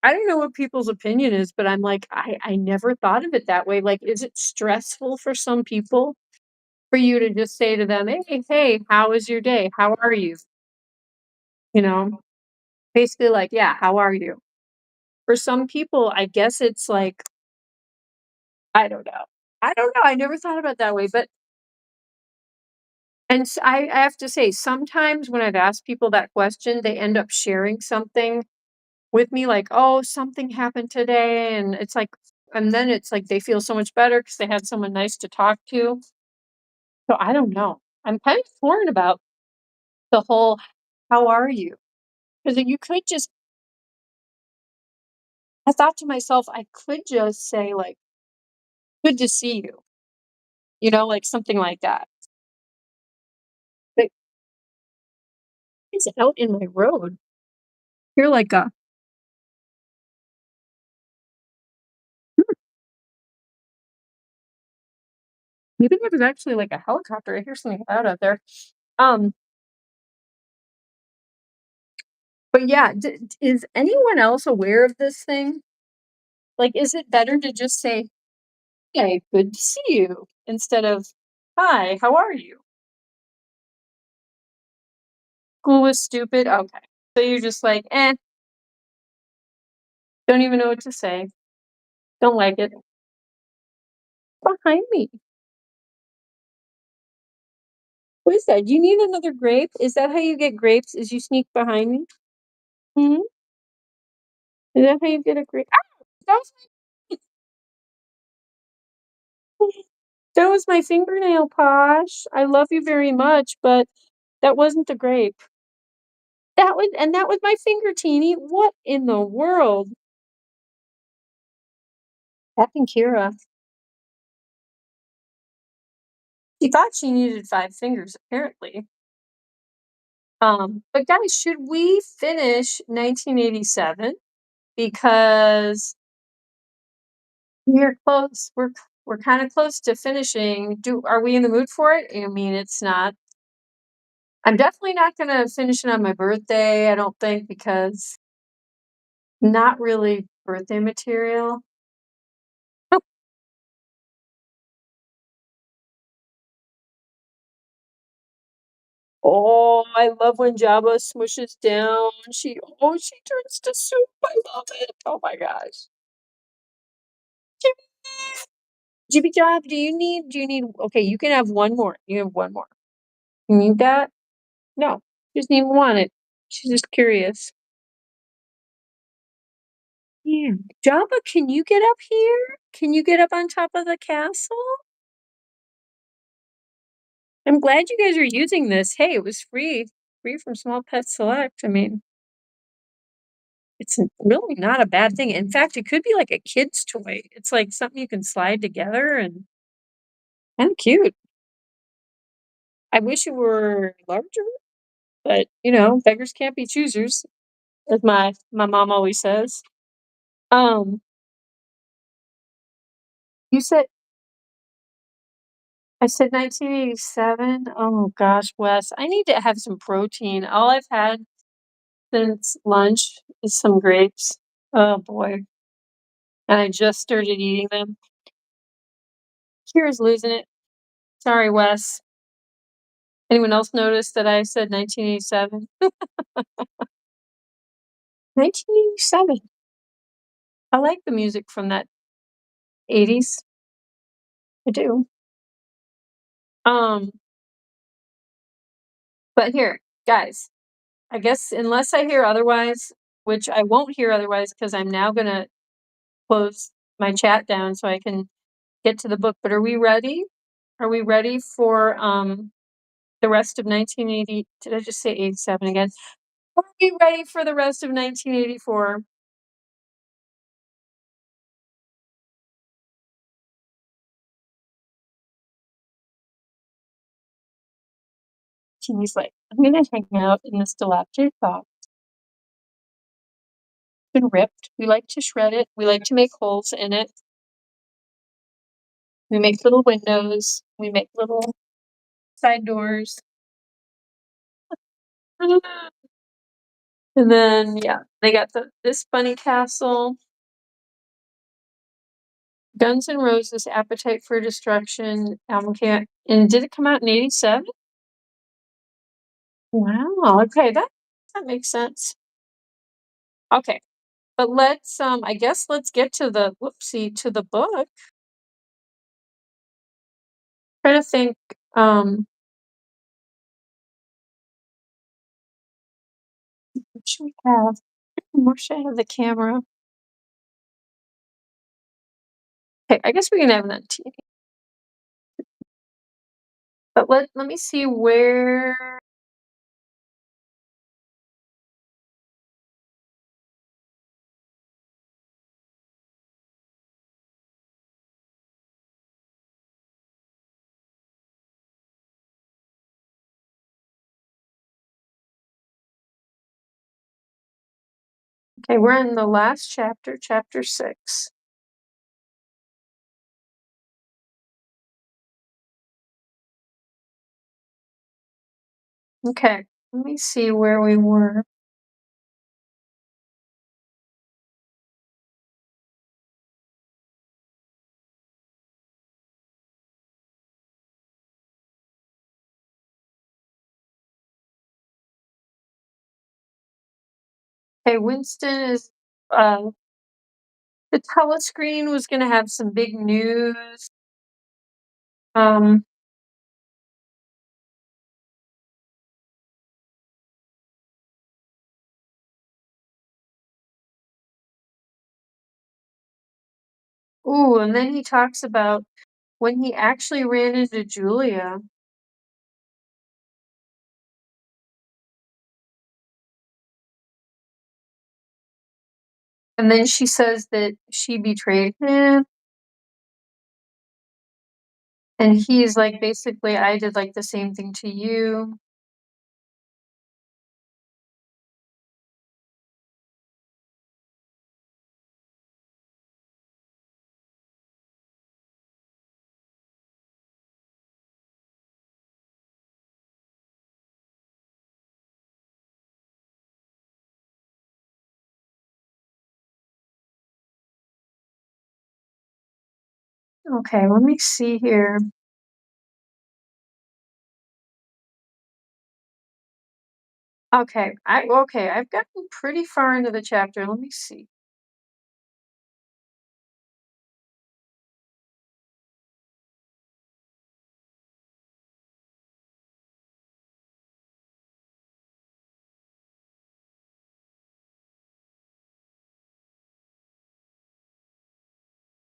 I don't know what people's opinion is, but I'm like, I never thought of it that way. Like, is it stressful for some people for you to just say to them, "Hey, how is your day? How are you?" You know, basically like, "Yeah, how are you?" For some people, I guess it's like, I don't know. I don't know. I never thought about it that way, but I have to say, sometimes when I've asked people that question, they end up sharing something with me like, "Oh, something happened today," and then it's like they feel so much better because they had someone nice to talk to. So I don't know. I'm kind of torn about the whole, "How are you?" Because you could just I thought to myself, I could just say, like, "Good to see you," like something like that. But it's out in my road. You're like a hmm, maybe there was actually like a helicopter. I hear something loud out there. Um, but yeah, is anyone else aware of this thing? Like, is it better to just say, "Hey, good to see you," instead of, "Hi, how are you?" School was stupid? Okay. So you're just like, don't even know what to say. Don't like it. Behind me. What is that? Do you need another grape? Is that how you get grapes? Is you sneak behind me? Hmm? Is that how you get a grape? Ah! That was my that was my fingernail, Posh. I love you very much, but that wasn't the grape. That was my finger, Teeny. What in the world? Tapping Kira. She thought she needed 5 fingers, apparently. But guys, should we finish 1987? Because we're close. We're kind of close to finishing. Are we in the mood for it? I mean, it's not. I'm definitely not gonna finish it on my birthday, I don't think, because not really birthday material. Oh, I love when Jabba smushes down. She turns to soup. I love it. Oh my gosh. Jibby Job, do you need okay, you can have one more. You have one more. You need that? No. She doesn't even want it. She's just curious. Yeah. Jabba, can you get up here? Can you get up on top of the castle? I'm glad you guys are using this. Hey, it was free from Small Pet Select. I mean, it's really not a bad thing. In fact, it could be like a kid's toy. It's like something you can slide together and kind of cute. I wish it were larger, but you know, beggars can't be choosers, as my mom always says. You said I said 1987. Oh gosh, Wes, I need to have some protein. All I've had since lunch is some grapes. Oh boy, and I just started eating them. Kira's losing it. Sorry, Wes. Anyone else notice that I said 1987? 1987. I like the music from that 80s. I do. Um, but here, guys, I guess unless I hear otherwise, which I won't hear otherwise because I'm now gonna close my chat down so I can get to the book. But are we ready? Are we ready for the rest of 1980? Did I just say 87 again? Are we ready for the rest of 1984? He's like, I'm gonna hang out in this dilapidated box. It's been ripped. We like to shred it. We like to make holes in it. We make little windows. We make little side doors. And then yeah, they got this bunny castle. Guns N' Roses, Appetite for Destruction album came, and did it come out in 87? Wow, okay, that makes sense. Okay, but let's I guess let's get to the to the book. Trying to think what should we have? Where should I have the camera? Okay, I guess we can have that TV. But let me see where. Okay, we're in the last chapter, chapter 6. Okay, let me see where we were. Okay, Winston is the telescreen was gonna have some big news. Um Ooh, and then he talks about when he actually ran into Julia. And then she says that she betrayed him. And he's like, basically, I did like the same thing to you. Okay, let me see here. Okay, I've gotten pretty far into the chapter. Let me see.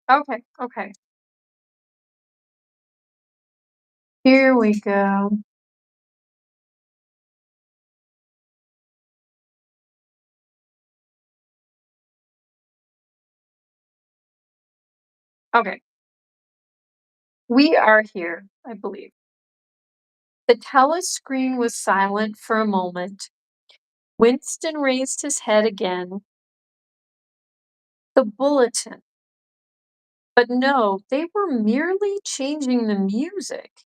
Okay, okay. Here we go. Okay, we are here, I believe. The telescreen was silent for a moment. Winston raised his head again. The bulletin. But no, they were merely changing the music.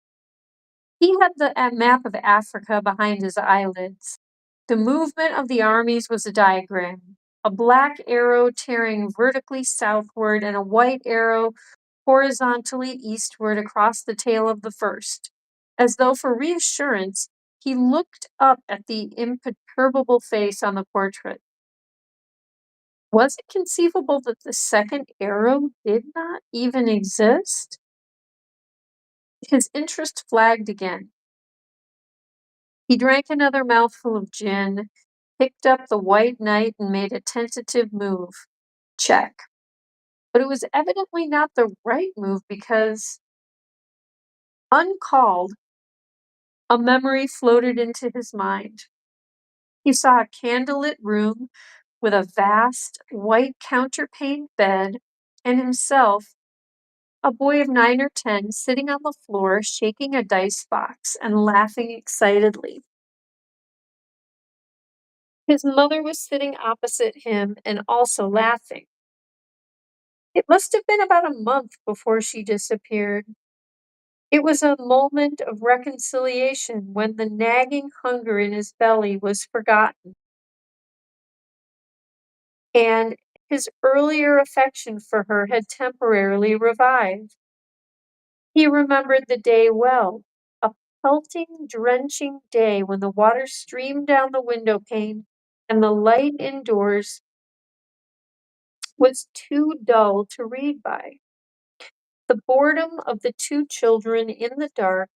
He had the map of Africa behind his eyelids. The movement of the armies was a diagram, a black arrow tearing vertically southward and a white arrow horizontally eastward across the tail of the first. As though for reassurance, he looked up at the imperturbable face on the portrait. Was it conceivable that the second arrow did not even exist? His interest flagged again. He drank another mouthful of gin, picked up the white knight, and made a tentative move. Check. But it was evidently not the right move because, uncalled, a memory floated into his mind. He saw a candlelit room with a vast white counterpaned bed and himself, a boy of 9 or 10, sitting on the floor, shaking a dice box and laughing excitedly. His mother was sitting opposite him and also laughing. It must have been about a month before she disappeared. It was a moment of reconciliation when the nagging hunger in his belly was forgotten, and his earlier affection for her had temporarily revived. He remembered the day well, a pelting, drenching day when the water streamed down the window pane and the light indoors was too dull to read by. The boredom of the two children in the dark,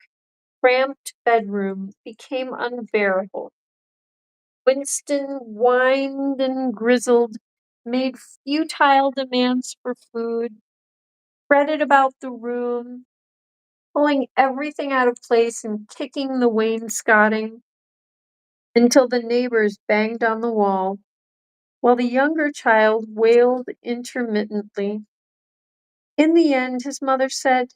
cramped bedroom became unbearable. Winston whined and grizzled, made futile demands for food, fretted about the room, pulling everything out of place and kicking the wainscoting until the neighbors banged on the wall, while the younger child wailed intermittently. In the end, his mother said,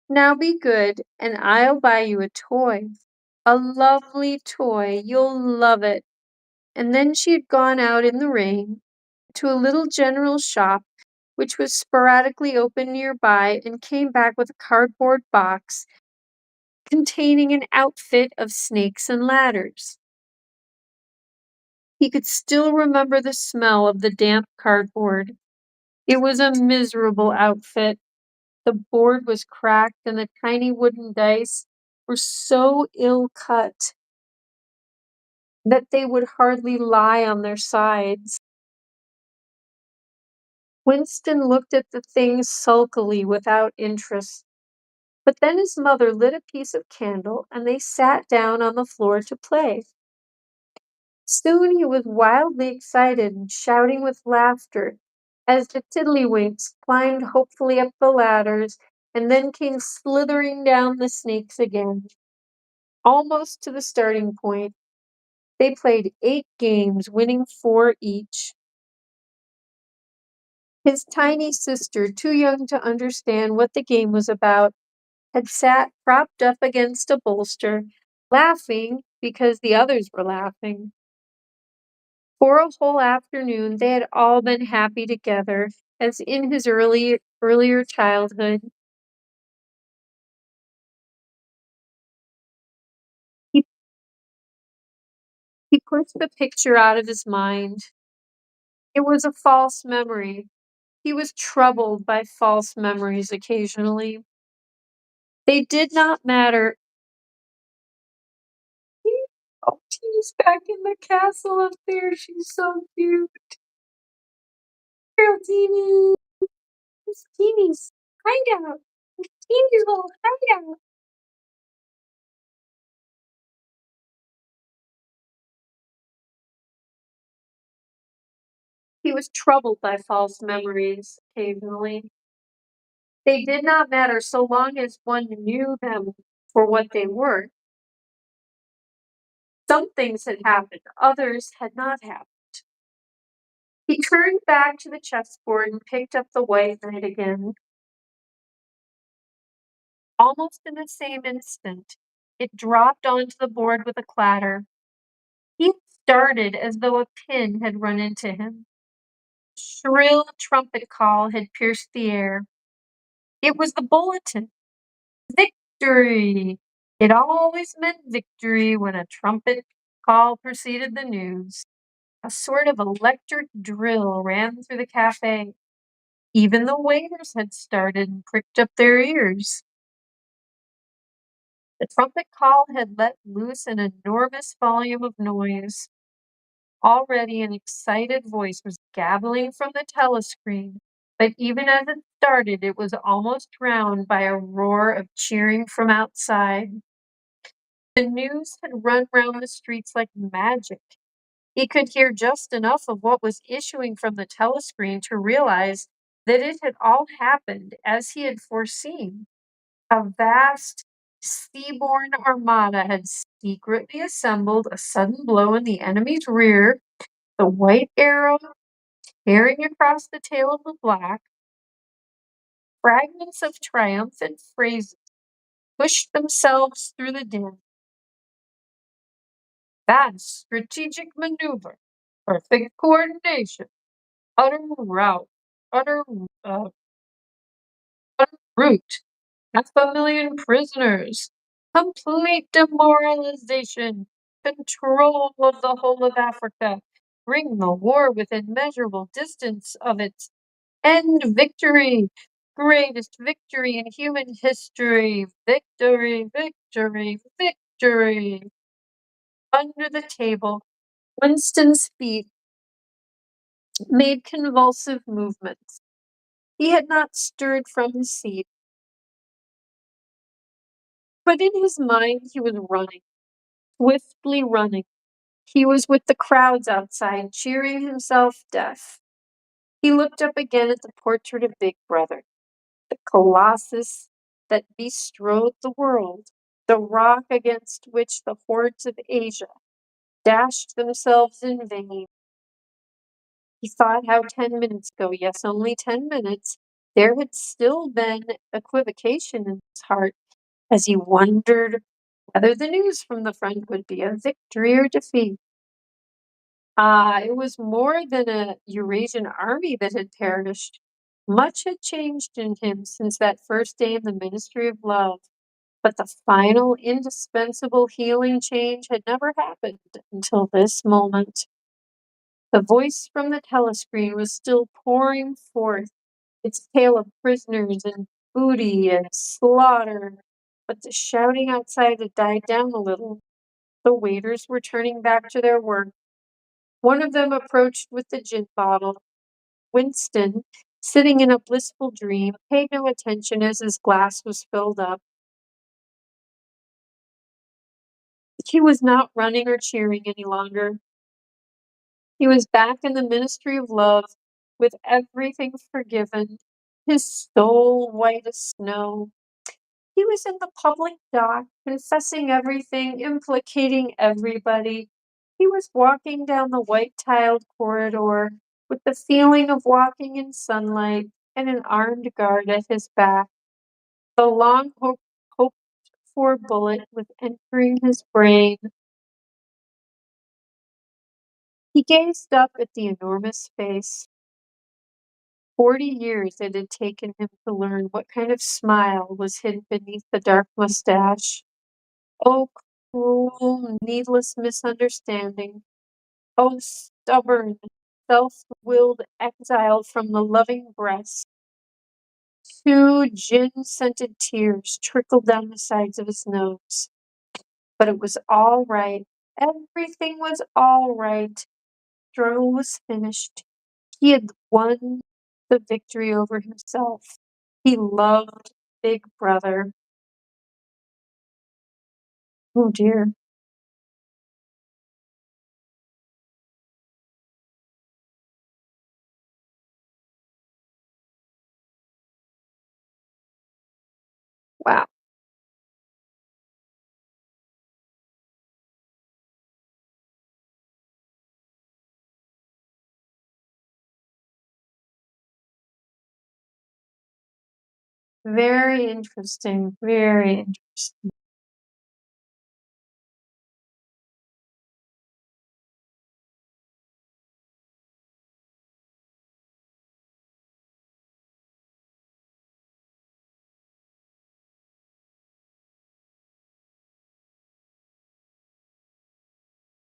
"Now be good, and I'll buy you a toy. A lovely toy. You'll love it." And then she had gone out in the rain to a little general shop which was sporadically open nearby and came back with a cardboard box containing an outfit of snakes and ladders. He could still remember the smell of the damp cardboard. It was a miserable outfit. The board was cracked and the tiny wooden dice were so ill cut that they would hardly lie on their sides. Winston looked at the things sulkily without interest, but then his mother lit a piece of candle and they sat down on the floor to play. Soon he was wildly excited and shouting with laughter as the tiddlywinks climbed hopefully up the ladders and then came slithering down the snakes again. Almost to the starting point, they played 8 games, winning 4 each. His tiny sister, too young to understand what the game was about, had sat propped up against a bolster, laughing because the others were laughing. For a whole afternoon they had all been happy together, as in his earlier childhood. He, he pushed the picture out of his mind. It was a false memory. He was troubled by false memories occasionally. They did not matter. Oh, she's back in the castle up there. She's so cute. Girl, Teeny. It's Teeny's hideout. It's Teeny's little hideout. He was troubled by false memories occasionally. They did not matter so long as one knew them for what they were. Some things had happened, others had not happened. He turned back to the chessboard and picked up the white knight again. Almost in the same instant, it dropped onto the board with a clatter. He started as though a pin had run into him. A shrill trumpet call had pierced the air. It was the bulletin. Victory! It always meant victory when a trumpet call preceded the news. A sort of electric drill ran through the cafe. Even the waiters had started and pricked up their ears. The trumpet call had let loose an enormous volume of noise. Already an excited voice was gabbling from the telescreen, but even as it started, it was almost drowned by a roar of cheering from outside. The news had run round the streets like magic. He could hear just enough of what was issuing from the telescreen to realize that it had all happened as he had foreseen. A vast seaborne armada had secretly assembled a sudden blow in the enemy's rear, the white arrow tearing across the tail of the black. Fragments of triumphant phrases pushed themselves through the din. Fast strategic maneuver, perfect coordination, utter rout, utter, uh, utter rout, 500,000 prisoners, complete demoralization, control of the whole of Africa, bring the war within measurable distance of its end, victory, greatest victory in human history, victory, victory, victory. Under the table, Winston's feet made convulsive movements. He had not stirred from his seat, but in his mind he was running, swiftly running. He was with the crowds outside, cheering himself deaf. He looked up again at the portrait of Big Brother, the colossus that bestrode the world, the rock against which the hordes of Asia dashed themselves in vain. He thought how 10 minutes ago, yes, only 10 minutes, there had still been equivocation in his heart as he wondered whether the news from the front would be a victory or defeat. It was more than a Eurasian army that had perished. Much had changed in him since that first day in the Ministry of Love, but the final, indispensable healing change had never happened until this moment. The voice from the telescreen was still pouring forth its tale of prisoners and booty and slaughter, but the shouting outside had died down a little. The waiters were turning back to their work. One of them approached with the gin bottle. Winston, sitting in a blissful dream, paid no attention as his glass was filled up. He was not running or cheering any longer. He was back in the Ministry of Love, with everything forgiven, his soul white as snow. He was in the public dock, confessing everything, implicating everybody. He was walking down the white-tiled corridor with the feeling of walking in sunlight and an armed guard at his back. The long hoped-for bullet was entering his brain. He gazed up at the enormous face. 40 years it had taken him to learn what kind of smile was hidden beneath the dark mustache. Oh, cruel, needless misunderstanding. Oh, stubborn, self-willed exile from the loving breast. 2 gin-scented tears trickled down the sides of his nose. But it was all right. Everything was all right. Struggle was finished. He had won the victory over himself. He loved Big Brother. Oh dear. Very interesting. Very interesting.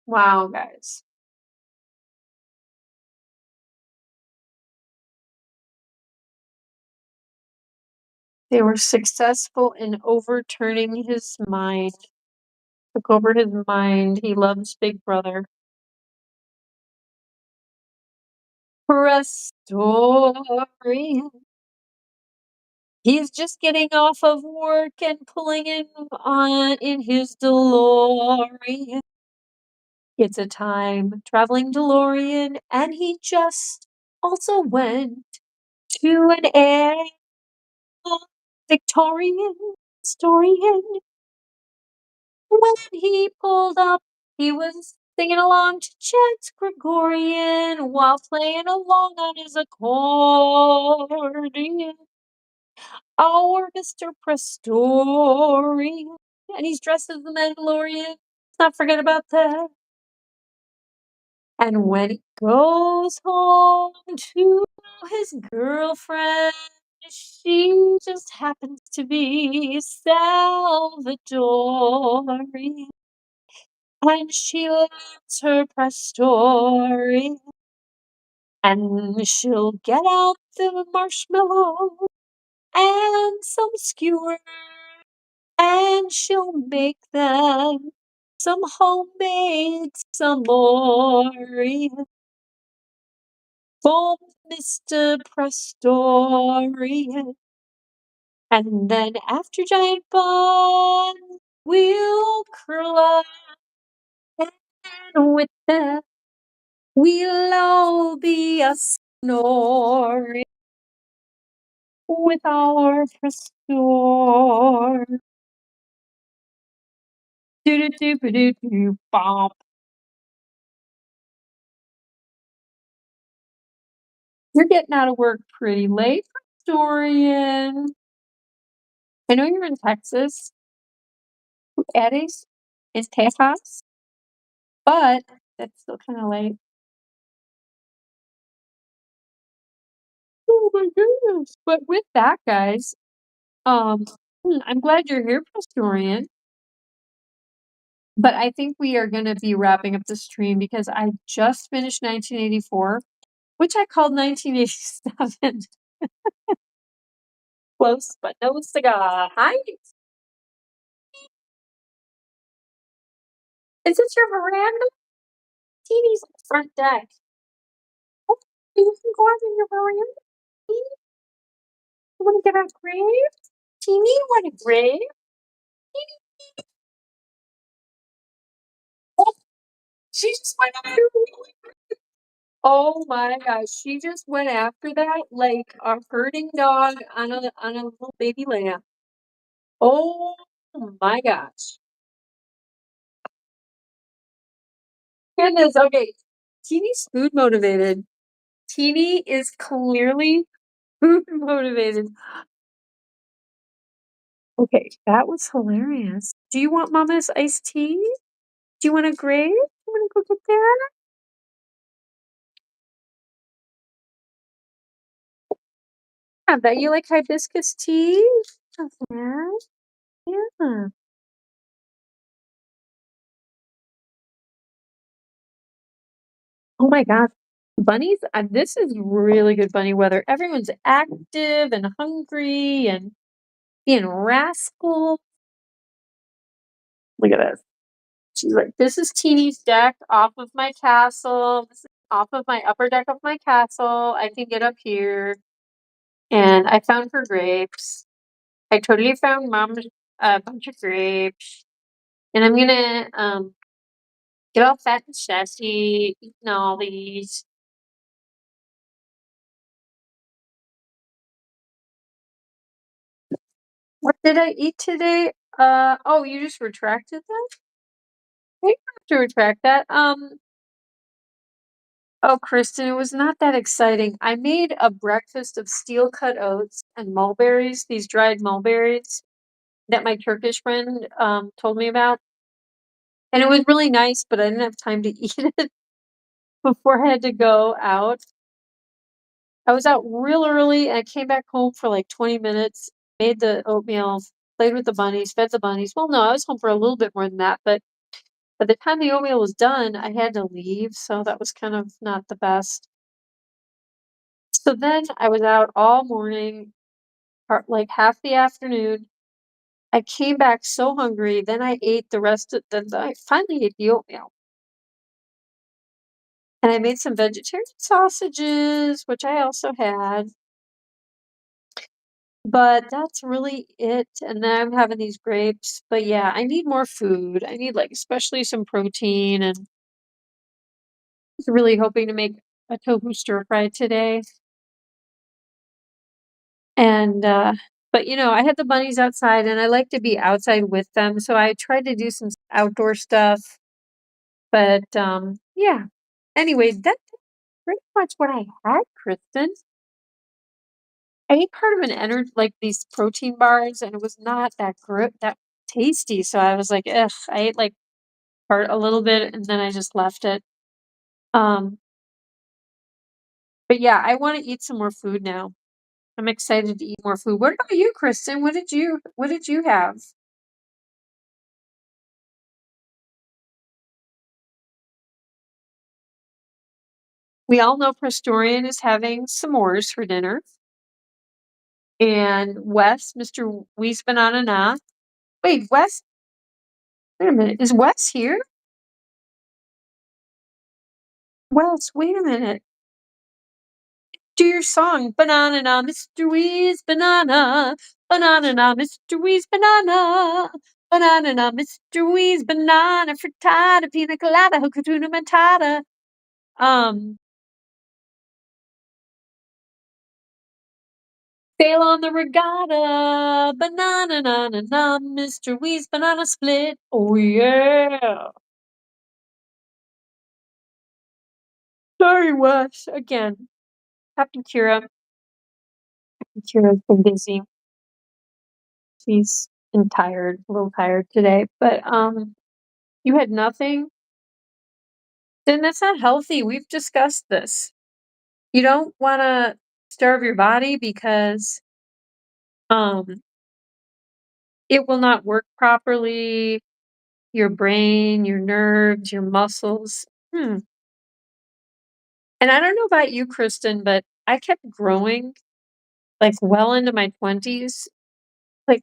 Wow, guys. They were successful in overturning his mind. Took over his mind. He loves Big Brother. Prestorian. He's just getting off of work and pulling in his DeLorean. It's a time traveling DeLorean, and he just also went to an air Victorian historian. When he pulled up, he was singing along to Chet's Gregorian while playing along on his accordion. Our Mr. Prestorian. And he's dressed as the Mandalorian. Let's not forget about that. And when he goes home to his girlfriend, she just happens to be Salvadorian. And she loves her Prestorian. And she'll get out the marshmallow and some skewer, and she'll make them some homemade Samory for Mr. Prestorian. And then after giant bun, we'll curl up, and with that, we'll all be a snoring with our Prestor. Do do do do do do bop. You're getting out of work pretty late, Dorian. I know you're in Texas. Eres in Texas, but that's still kind of late. Oh my goodness! But with that, guys, I'm glad you're here, Pastorian. But I think we are going to be wrapping up the stream because I just finished 1984, which I called 1987. Close, but no cigar. Hi. Is this your veranda? TV's on the front deck. Oh, you can go out in your veranda. Teeny, you want to get a grave? Teeny, you want a grave? Oh, she just went after me. Oh my gosh, she just went after that like a herding dog on a little baby lamb. Oh my gosh. Goodness, okay. Teeny's food motivated. Teeny is clearly food motivated. Okay, that was hilarious. Do you want Mama's iced tea? Do you want a grape? You want to go get that? I bet you like hibiscus tea. Yeah. Yeah. Oh my god. Bunnies, this is really good bunny weather. Everyone's active and hungry and being rascal. Look at this. She's like, this is Teeny's deck off of my castle. This is off of my upper deck of my castle. I can get up here. And I found her grapes. I totally found Mom a bunch of grapes. And I'm gonna get all fat and sassy, eating all these. What did I eat today? Oh, you just retracted that? I have to retract that. Oh, Kristen, it was not that exciting. I made a breakfast of steel cut oats and mulberries, these dried mulberries that my Turkish friend told me about. And it was really nice, but I didn't have time to eat it before I had to go out. I was out real early and I came back home for like 20 minutes, made the oatmeal, played with the bunnies, fed the bunnies. Well, no, I was home for a little bit more than that, but by the time the oatmeal was done, I had to leave, so that was kind of not the best. So then I was out all morning, like half the afternoon. I came back so hungry, then I ate the rest of then I finally ate the oatmeal. And I made some vegetarian sausages, which I also had. But that's really it, and then I'm having these grapes, but yeah, I need more food. I need, like, especially some protein, and was really hoping to make a tofu stir fry today. And, but, I had the bunnies outside, and I like to be outside with them, so I tried to do some outdoor stuff, but, yeah. Anyway, that's pretty much what I had, Kristen. I ate part of an energy like, these protein bars, and it was not that tasty, so I was like, "Ugh." I ate, like, part a little bit, and then I just left it. Um, but yeah, I wanna eat some more food now. I'm excited to eat more food. What about you, Kristen? What did you have? We all know Prestorian is having s'mores for dinner, and Wes, Mr. Wees Banana Na. Wait, wait a minute, is Wes here? Wes, wait a minute. Do your song, Banana Na, Mr. Wees Banana. Banana Na, Mr. Wees Banana. Banana Na, Mr. Wees Banana Frittata, Pina Colada, Hakuna Matata. Um, Sail on the regatta, banana na na na, Mr. Wees Banana Split. Oh yeah. Sorry, Wes. Again, Captain Kira. Kira's been busy. She's been tired, a little tired today. But you had nothing? Then that's not healthy. We've discussed this. You don't wanna starve your body because um it will not work properly, your brain, your nerves, your muscles. Hmm. And I don't know about you, Kristen, but I kept growing, like, well into my 20s. Like,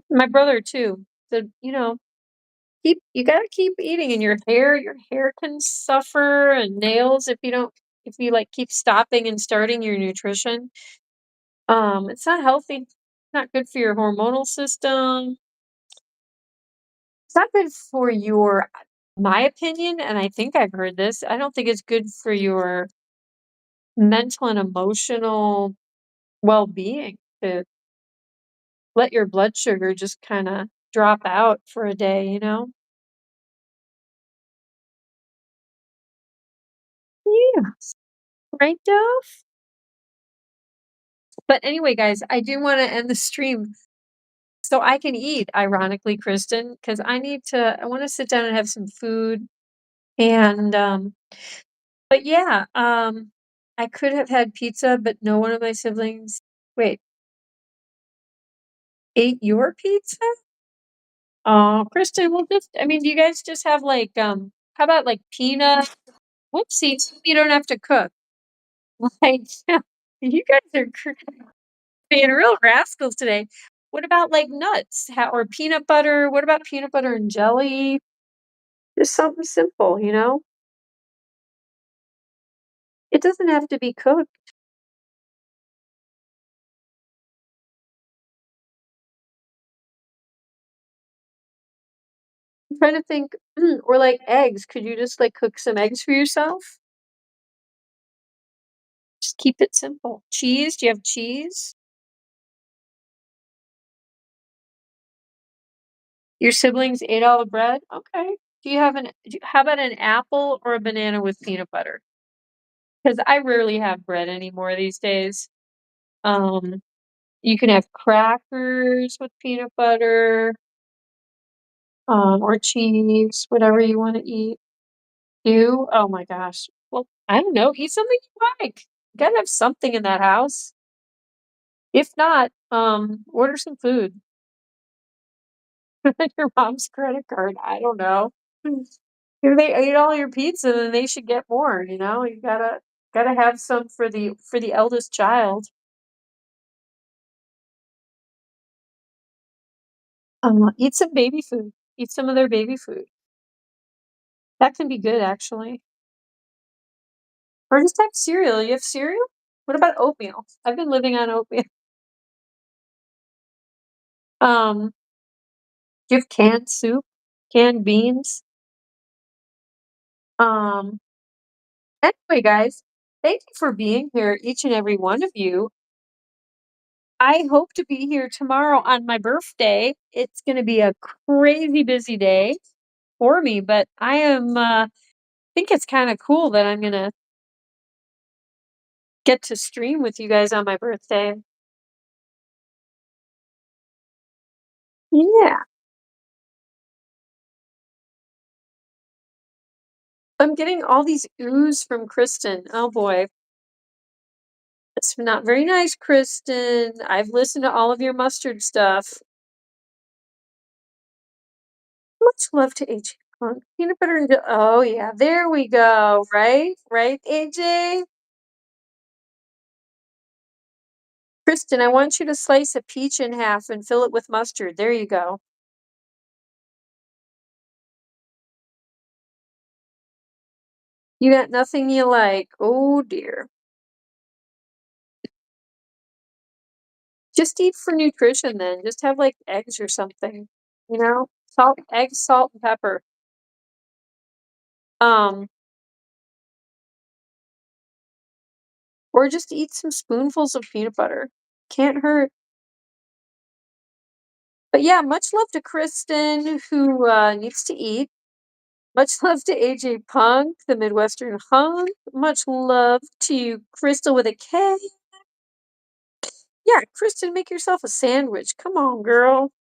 my brother too said, you gotta keep eating and your hair can suffer and nails if you, like, keep stopping and starting your nutrition. It's not healthy, not good for your hormonal system. It's not good for your my opinion, and I think I've heard this, I don't think it's good for your mental and emotional well-being to let your blood sugar just kinda drop out for a day, you know? Yes. Right, Dove? But anyway, guys, I do wanna end the stream so I can eat, ironically, Kristen, because I wanna sit down and have some food, and, but yeah, I could have had pizza, but no one of my siblings wait, ate your pizza? Oh, Kristen, well, just I mean, do you guys just have, like, how about, like, peanut whoopsies, you don't have to cook. Like, you guys are being real rascals today. What about, like, nuts? Or peanut butter? What about peanut butter and jelly? Just something simple, you know? It doesn't have to be cooked. I'm trying to think, or like eggs. Could you just like cook some eggs for yourself? Just keep it simple. Cheese? Do you have cheese? Your siblings ate all the bread? Okay. Do you have how about an apple or a banana with peanut butter? because I rarely have bread anymore these days. Um, you can have crackers with peanut butter, or cheese, whatever you want to eat. You? Oh my gosh. Well, I don't know. Eat something you like. You gotta have something in that house. If not, order some food. Your mom's credit card. I don't know. If they ate all your pizza, then they should get more, you know? You gotta have some for the eldest child. Eat some baby food. Eat some of their baby food. That can be good actually. Or just have cereal. You have cereal? What about oatmeal? I've been living on oatmeal. Um, do you have canned soup, canned beans. Um, anyway, guys, thank you for being here, each and every one of you. I hope to be here tomorrow on my birthday. It's gonna be a crazy busy day for me, but I am think it's kind of cool that I'm gonna get to stream with you guys on my birthday. Yeah. I'm getting all these oohs from Kristen. Oh boy. It's not very nice, Kristen. I've listened to all of your mustard stuff. Much love to AJ. Peanut butter and oh yeah, there we go. Right? Right, AJ? Kristen, I want you to slice a peach in half and fill it with mustard. There you go. You got nothing you like. Oh dear. Just eat for nutrition then. Just have like eggs or something. You know? Salt, eggs, salt, and pepper. Um, or just eat some spoonfuls of peanut butter. Can't hurt. But yeah, much love to Kristen, who needs to eat. Much love to AJ Punk, the Midwestern hunk. Much love to Crystal with a K. Yeah, Kristen, make yourself a sandwich. Come on, girl.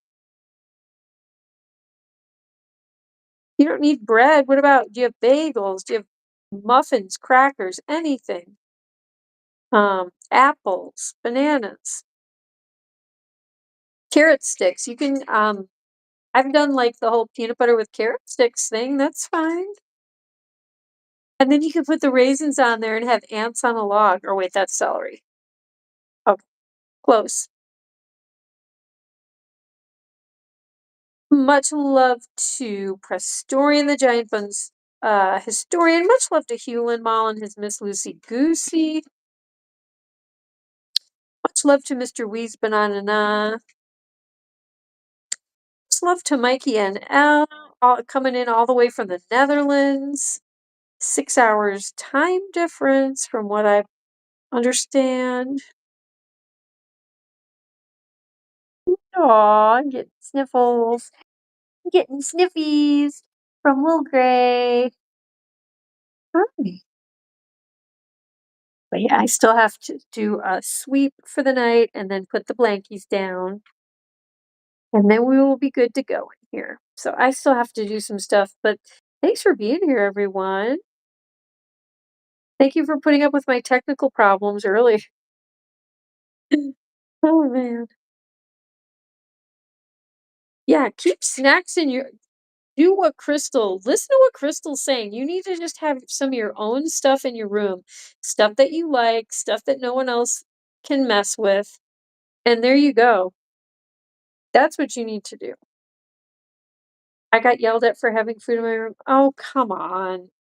You don't need bread. What about, do you have bagels? Do you have muffins, crackers, anything? Apples, bananas, carrot sticks. You can, I've done like the whole peanut butter with carrot sticks thing. That's fine. And then you can put the raisins on there and have ants on a log. Or wait, that's celery. Okay, close. Much love to Prestorian the Giant Buns historian. Much love to Hewlin Mall and his Miss Lucy Goosey. Much love to Mr. Weeze Banana. Much love to Mikey and L, coming in all the way from the Netherlands. 6 hours time difference from what I understand. Aw, I'm getting sniffles. I'm getting sniffies from Will Gray. Hi. But yeah, I still have to do a sweep for the night and then put the blankies down. And then we will be good to go in here. So I still have to do some stuff, but thanks for being here, everyone. Thank you for putting up with my technical problems earlier. Oh man. Yeah, keep snacks in your do what listen to what Crystal's saying. You need to just have some of your own stuff in your room. Stuff that you like, stuff that no one else can mess with. And there you go. That's what you need to do. I got yelled at for having food in my room. Oh, come on.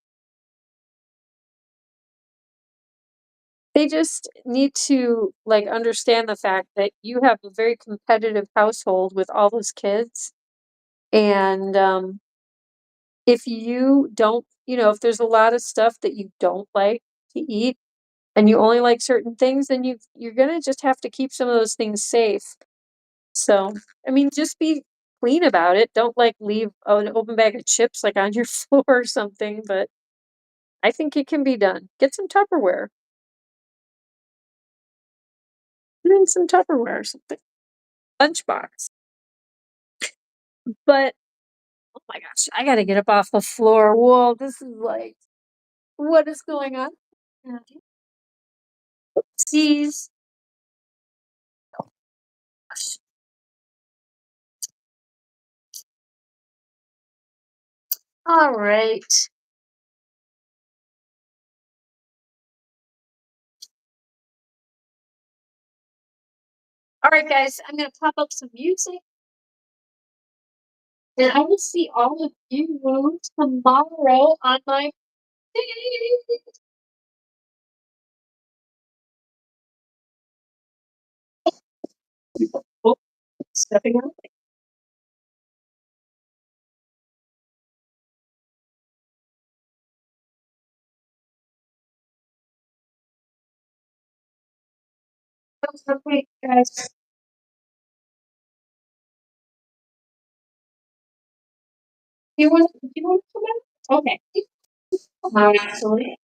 They just need to like understand the fact that you have a very competitive household with all those kids. And if you don't, if there's a lot of stuff that you don't like to eat and you only like certain things, then you're gonna just have to keep some of those things safe. So, I mean, just be clean about it. Don't like leave an open bag of chips like on your floor or something, but I think it can be done. Get some Tupperware. Put in some Tupperware or something. Lunchbox. But oh my gosh, I gotta get up off the floor. Whoa, this is like, what is going on? Oopsies. All right. All right, guys, I'm gonna pop up some music, and I will see all of you tomorrow on my page. Oh, stepping out. Okay, guys. Do you want to come out? Okay. Actually.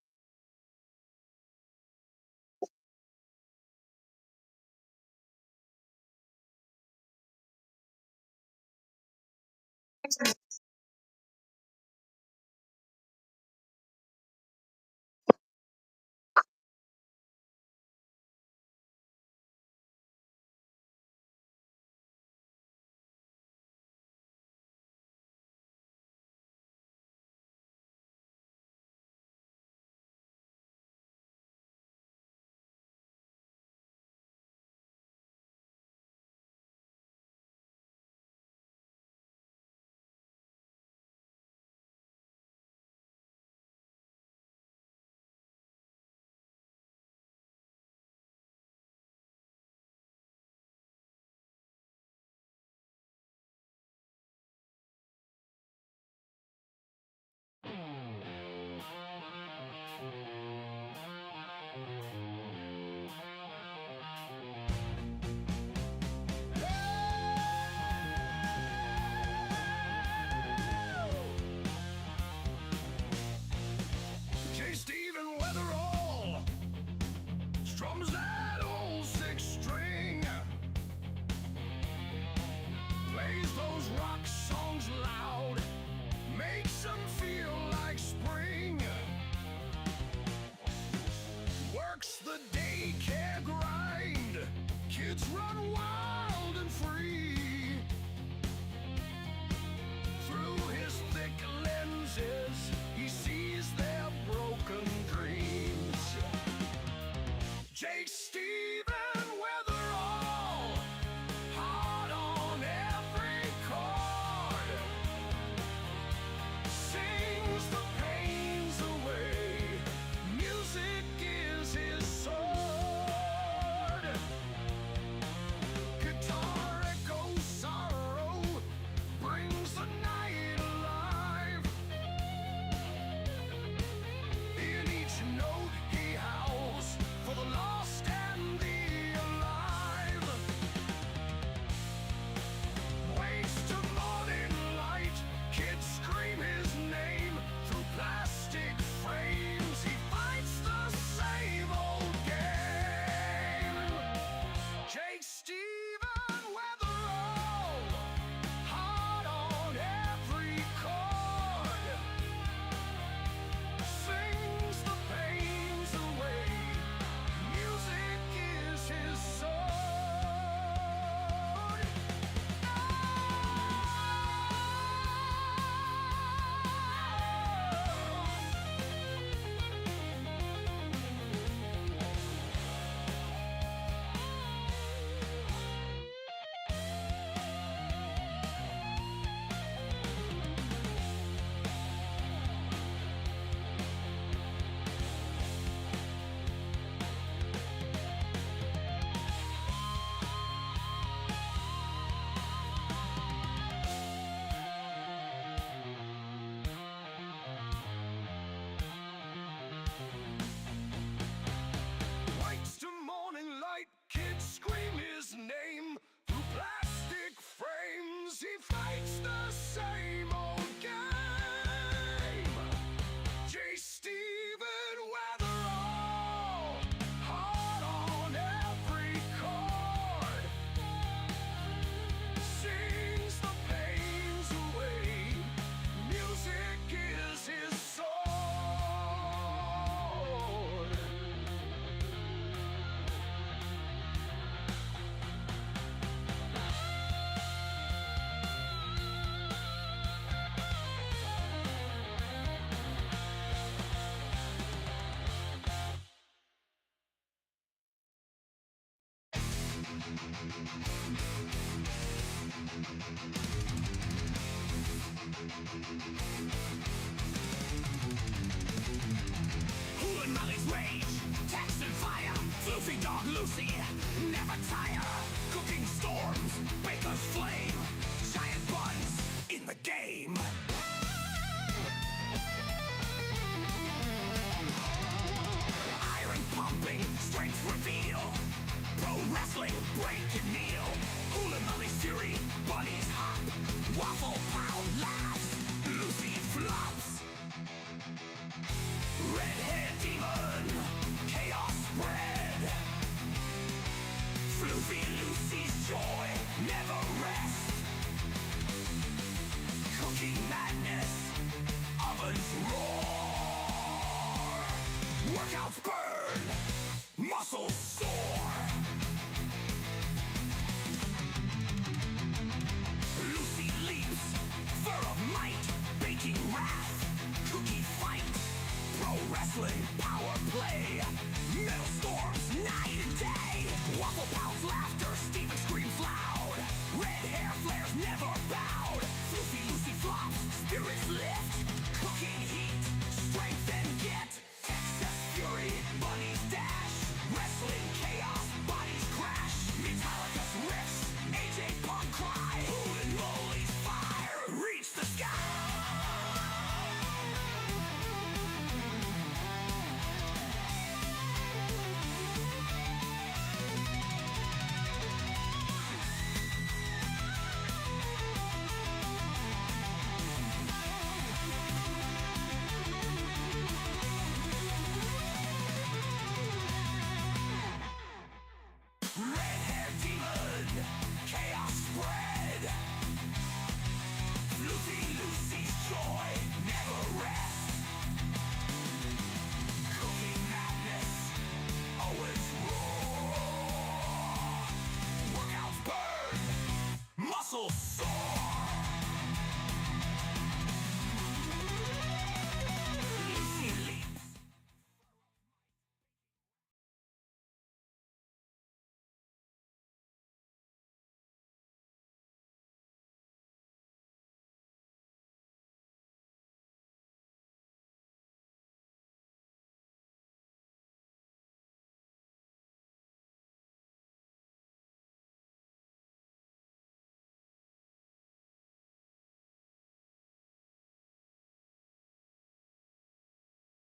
Hoolan Molly's rage, text and fire. Floofy dog Lucy, never tire. Cooking storms, baker's flame. Giant Bunz in the game. Iron pumping, strength reveal. Pro wrestling, break and kneel. Hoolan Molly's fury, bunnies hop. Waffle pound laughs, Lucy flops. Red-haired demon, chaos spread. Floofy Lucy's joy never rests. Cooking madness, ovens roar. Workouts burn, muscles soar. Lucy leaps, fur of might, baking wrath. Cookie fights, pro wrestling, power play. Metal storms, night and day. Waffle pounds, laughter, Steven screams loud. Red hair flares, never bowed. Floofy Lucy flops, spirits lift. Cooking heat, strength and get. Excess fury, bunnies dash. Wrestling chaos, bodies crash. Metallica's riffs, AJ Punk cry. Hoolan Molly's fire, reach the sky.